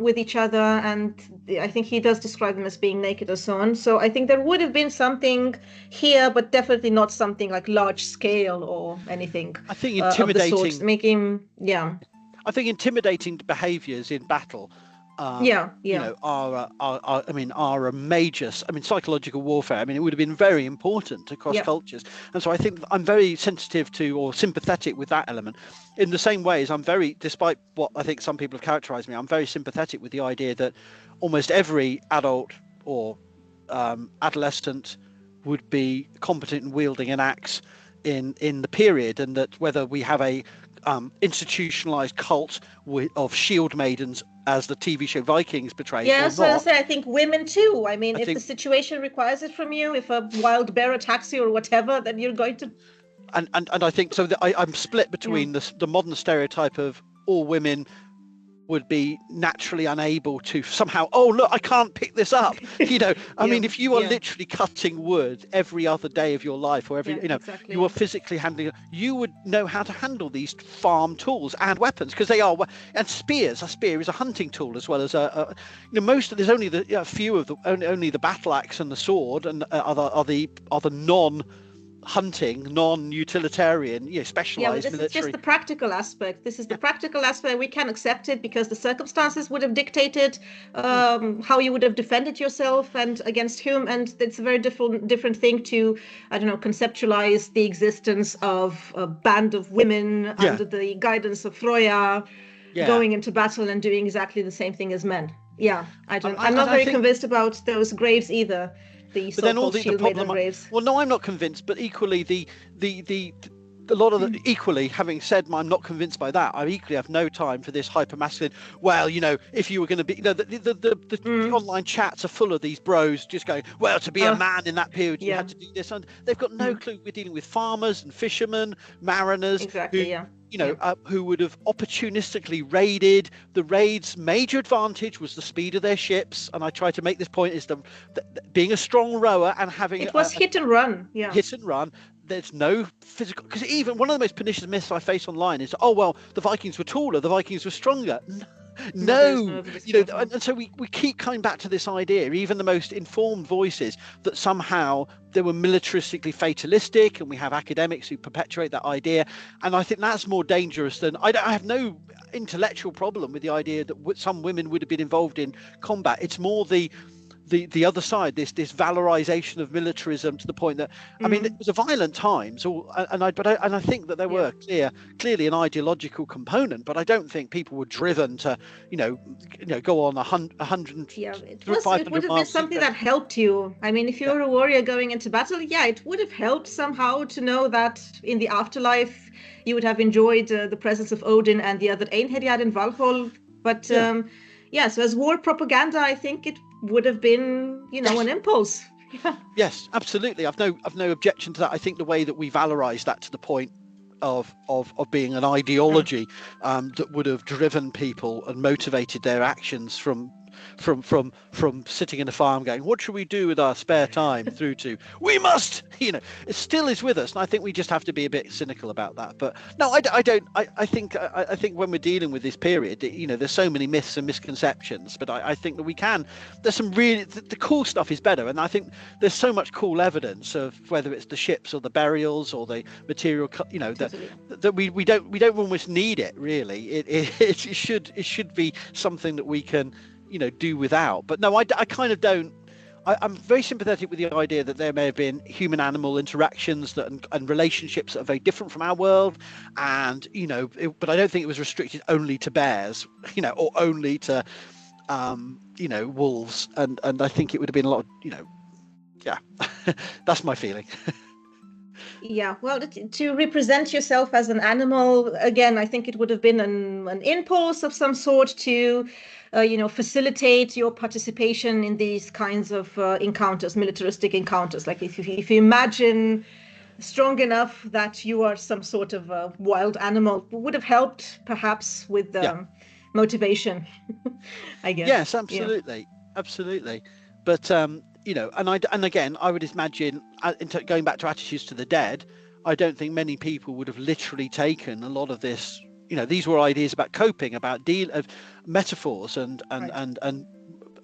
Speaker 1: with each other, and I think he does describe them as being naked and so on. So I think there would have been something here, but definitely not something like large scale or anything
Speaker 2: I think
Speaker 1: of the sort.
Speaker 2: intimidating.
Speaker 1: I
Speaker 2: think intimidating behaviours in battle, are a major. Psychological warfare. It would have been very important across cultures, and so I think I'm very sensitive to or sympathetic with that element. In the same way as I'm very, despite what I think some people have characterised me, I'm very sympathetic with the idea that almost every adult or adolescent would be competent in wielding an axe in the period, and that whether we have a institutionalized cult of shield maidens as the TV show Vikings portrayed.
Speaker 1: Yeah, so I think women too. If the situation requires it from you, if a wild bear attacks you or whatever, then you're going to.
Speaker 2: And I think so. I'm split between the modern stereotype of all women would be naturally unable to somehow, oh look, I can't pick this up. If you are literally cutting wood every other day of your life, or you are physically handling it, you would know how to handle these farm tools and weapons, because they are, and spears. A spear is a hunting tool as well as there's only a few of the only the battle axe and the sword and are the non-hunting, non-utilitarian, specialized military.
Speaker 1: It's just the practical aspect. This is the practical aspect. We can accept it because the circumstances would have dictated how you would have defended yourself and against whom. And it's a very different thing to, conceptualize the existence of a band of women under the guidance of Freya going into battle and doing exactly the same thing as men. I'm not very convinced about those graves either. But then all the problem.
Speaker 2: Well, no, I'm not convinced. But equally, equally, having said I'm not convinced by that, I equally have no time for this hyper masculine. Well, if you were going to be, the online chats are full of these bros just going, well, to be a man in that period, you had to do this, and they've got no clue. We're dealing with farmers and fishermen, mariners, who would have opportunistically raided. The raid's major advantage was the speed of their ships, and I try to make this point is being a strong rower and having
Speaker 1: it was hit and run.
Speaker 2: Hit and run. There's no physical, because even one of the most pernicious myths I face online is, oh well, the Vikings were taller, the Vikings were stronger. No, and so we keep coming back to this idea, even the most informed voices, that somehow they were militaristically fatalistic, and we have academics who perpetuate that idea. And I think that's more dangerous than I have no intellectual problem with the idea that some women would have been involved in combat. It's more the other side, this valorization of militarism to the point that it was a violent times, and I think that there were clearly an ideological component, but I don't think people were driven to go on 100
Speaker 1: it would have been something that helped you. If you were a warrior going into battle, it would have helped somehow to know that in the afterlife you would have enjoyed the presence of Odin and the other Einherjar in Valhall. But so as war propaganda, I think it would have been, an impulse.
Speaker 2: Yes, absolutely. I've no objection to that. I think the way that we valorize that to the point of being an ideology that would have driven people and motivated their actions from sitting in a farm going, what should we do with our spare time, through to we must, it still is with us. And I think we just have to be a bit cynical about that. But no, I think when we're dealing with this period, there's so many myths and misconceptions, but I think that there's some really, the cool stuff is better. And I think there's so much cool evidence of whether it's the ships or the burials or the material, that we don't almost need it really. It should be something that we can do without. But no, I kind of don't. I'm very sympathetic with the idea that there may have been human-animal interactions and relationships that are very different from our world, and but I don't think it was restricted only to bears, or only to wolves, and I think it would have been a lot of, that's my feeling.
Speaker 1: Well, to represent yourself as an animal, again, I think it would have been an impulse of some sort to facilitate your participation in these kinds of encounters, militaristic encounters. Like if you imagine strong enough that you are some sort of a wild animal, would have helped perhaps with motivation, I guess.
Speaker 2: Yes, absolutely. But and again, I would imagine, going back to attitudes to the dead, I don't think many people would have literally taken a lot of this these were ideas about coping, about of metaphors and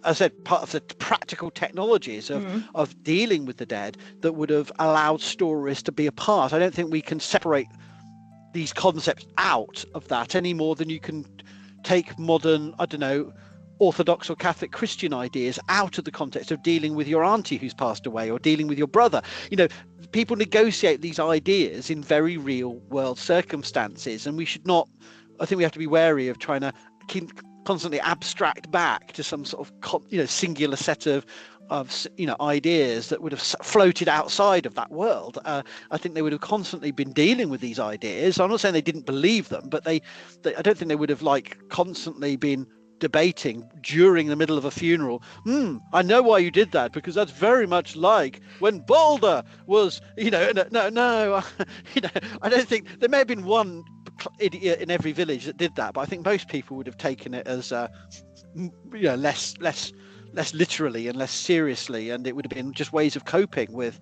Speaker 2: as I said, part of the practical technologies of dealing with the dead that would have allowed stories to be a part. I don't think we can separate these concepts out of that any more than you can take modern, I don't know, Orthodox or Catholic Christian ideas out of the context of dealing with your auntie who's passed away or dealing with your brother. People negotiate these ideas in very real world circumstances, and we should not, I think we have to be wary of trying to constantly abstract back to some sort of singular set of ideas that would have floated outside of that world. I think they would have constantly been dealing with these ideas. I'm not saying they didn't believe them, but I don't think they would have constantly been debating during the middle of a funeral. I know why you did that, because that's very much like when Balder was, no, I don't think there may have been one idiot in every village that did that, but I think most people would have taken it as less literally and less seriously, and it would have been just ways of coping with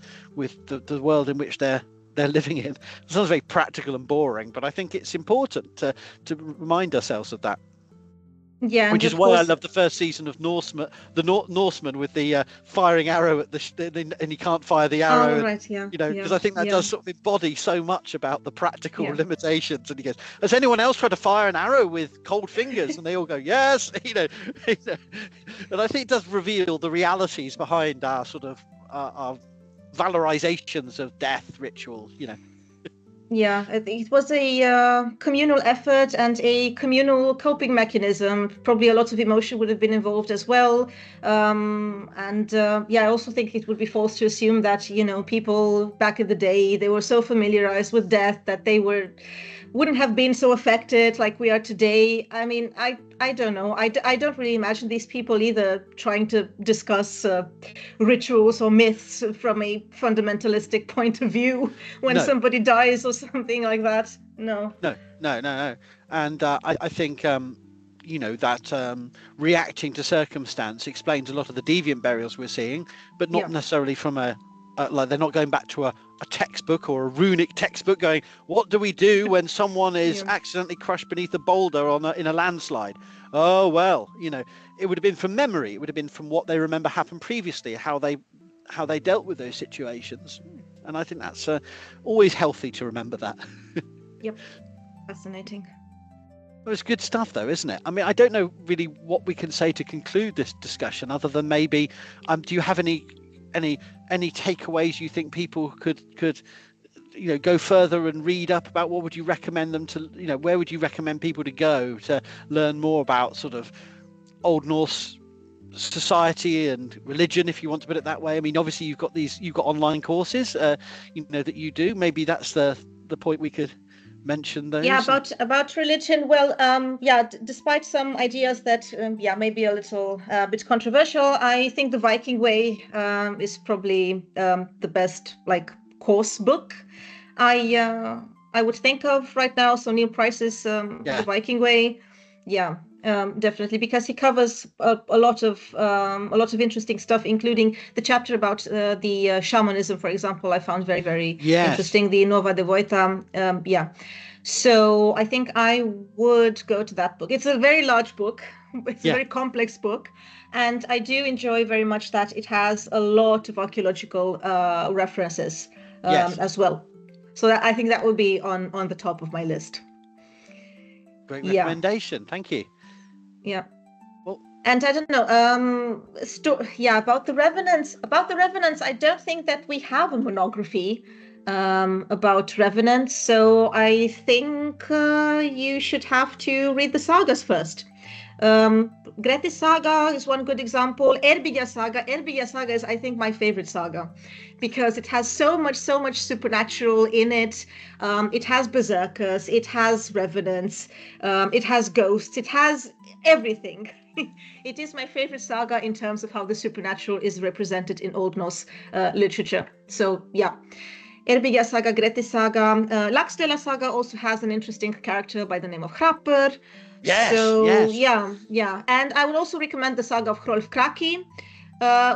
Speaker 2: the world in which they're living in. It sounds very practical and boring, but I think it's important to remind ourselves of that.
Speaker 1: Yeah,
Speaker 2: which is why I love the first season of Norseman, Norseman with the firing arrow at and he can't fire the arrow.
Speaker 1: Oh, right, yeah.
Speaker 2: Because I think that does sort of embody so much about the practical limitations. And he goes, "Has anyone else tried to fire an arrow with cold fingers?" And they all go, "Yes." And I think it does reveal the realities behind our sort of our valorizations of death ritual.
Speaker 1: Yeah, it was a communal effort and a communal coping mechanism. Probably a lot of emotion would have been involved as well. I also think it would be false to assume that, people back in the day, they were so familiarized with death that they wouldn't have been so affected like we are today. I mean, I don't know. I don't really imagine these people either trying to discuss rituals or myths from a fundamentalistic point of view when somebody dies or something like that. No.
Speaker 2: And I think, that reacting to circumstance explains a lot of the deviant burials we're seeing, but not necessarily from they're not going back to a textbook or a runic textbook going, what do we do when someone is accidentally crushed beneath a boulder in a landslide? Oh, well, it would have been from memory. It would have been from what they remember happened previously, how they dealt with those situations. And I think that's always healthy to remember that.
Speaker 1: Yep. Fascinating.
Speaker 2: Well, it's good stuff, though, isn't it? I mean, I don't know really what we can say to conclude this discussion other than maybe, do you have any takeaways you think people could go further and read up about? What would you recommend them to, where would you recommend people to go to learn more about sort of Old Norse society and religion, if you want to put it that way? I mean, obviously you've got online courses that you do. Maybe that's the point we could mention those.
Speaker 1: Yeah, about religion. Well, despite some ideas that maybe a little bit controversial, I think the Viking Way is probably the best course book I would think of right now. So Neil Price's The Viking Way. Definitely, because he covers a lot of interesting stuff, including the chapter about the shamanism, for example. I found very, very interesting. The Nova Devoita. So I think I would go to that book. It's a very large book. It's a very complex book, and I do enjoy very much that it has a lot of archaeological references as well. So I think that would be on the top of my list.
Speaker 2: Great recommendation. Thank you.
Speaker 1: Yeah. Well, and I don't know. About the Revenants. I don't think that we have a monography about Revenants. So I think you should have to read the sagas first. Gretti's saga is one good example. Erbygja saga is, I think, my favorite saga, because it has so much supernatural in it. It has berserkers, it has revenants, it has ghosts, it has everything. It is my favorite saga in terms of how the supernatural is represented in Old Norse literature. So Erbygja saga, Gretti's saga. Laxdela saga also has an interesting character by the name of Hrapper. And I would also recommend the saga of Hrolf Kraki.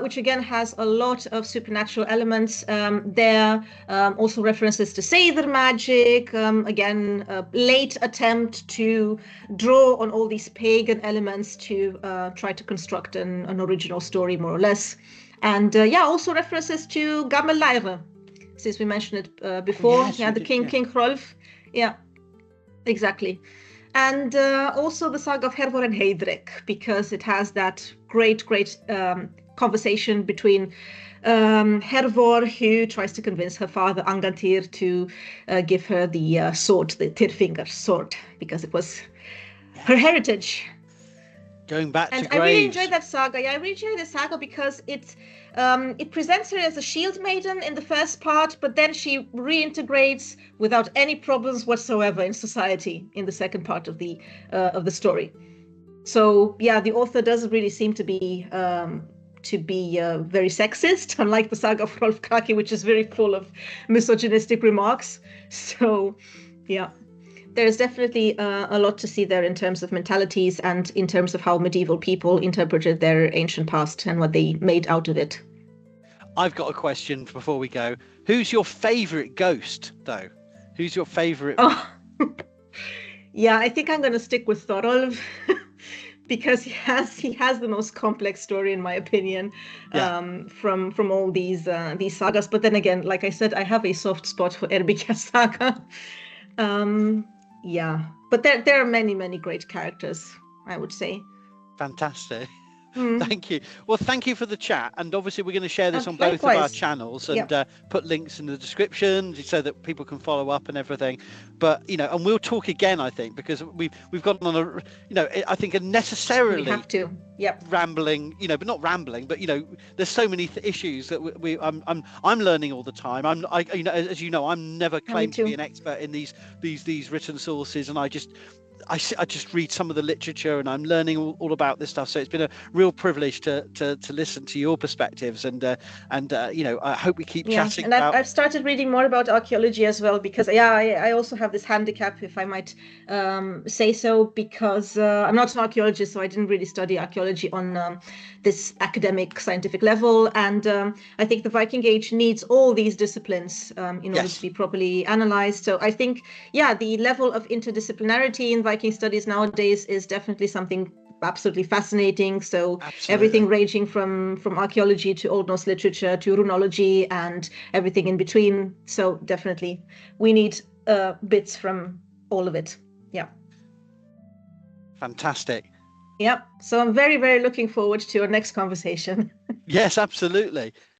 Speaker 1: which again has a lot of supernatural elements. There also references to Seidr magic, again, a late attempt to draw on all these pagan elements to try to construct an original story, more or less. And also references to Gamel Leire, since we mentioned it before.
Speaker 2: Yes,
Speaker 1: the King Hrolf. Yeah, exactly. And also the saga of Hervor and Heidrek, because it has that great conversation between Hervor, who tries to convince her father Angantyr to give her the sword, the Tyrfinger sword, because it was her heritage.
Speaker 2: Going back to graves.
Speaker 1: I really enjoyed that saga. Yeah, I really enjoyed the saga because it presents her as a shield maiden in the first part, but then she reintegrates without any problems whatsoever in society in the second part of the story. So yeah, the author doesn't really seem to be very sexist, unlike the saga of Rolf Kraki, which is very full of misogynistic remarks. So yeah. There's definitely a lot to see there in terms of mentalities and in terms of how medieval people interpreted their ancient past and what they made out of it.
Speaker 2: I've got a question before we go. Who's your favorite ghost, though? Who's your favorite?
Speaker 1: Oh. Yeah, I think I'm going to stick with Thorolf because he has the most complex story, in my opinion, from all these sagas. But then again, like I said, I have a soft spot for Erbikja saga. Yeah, but there are many great characters, I would say.
Speaker 2: Fantastic. Thank you. Well, thank you for the chat, and obviously we're going to share this on both of our channels and put links in the description so that people can follow up and everything. But and we'll talk again, I think, because we've gotten on a I think unnecessarily
Speaker 1: we have to
Speaker 2: rambling, but not rambling, but there's so many issues that I'm learning all the time. As you know, I'm never claimed to be an expert in these written sources, and I just read some of the literature and I'm learning all about this stuff. So it's been a real privilege to listen to your perspectives and I hope we keep chatting.
Speaker 1: And I've started reading more about archaeology as well, because I also have this handicap, if I might say so, because I'm not an archaeologist, so I didn't really study archaeology on this academic scientific level. And I think the Viking Age needs all these disciplines in order to be properly analyzed. So I think, the level of interdisciplinarity in Viking studies nowadays is definitely something absolutely fascinating. So everything ranging from archaeology to Old Norse literature to runology and everything in between. So definitely we need bits from all of it. Yeah.
Speaker 2: Fantastic.
Speaker 1: Yep. So I'm very looking forward to our next conversation.
Speaker 2: Yes, absolutely.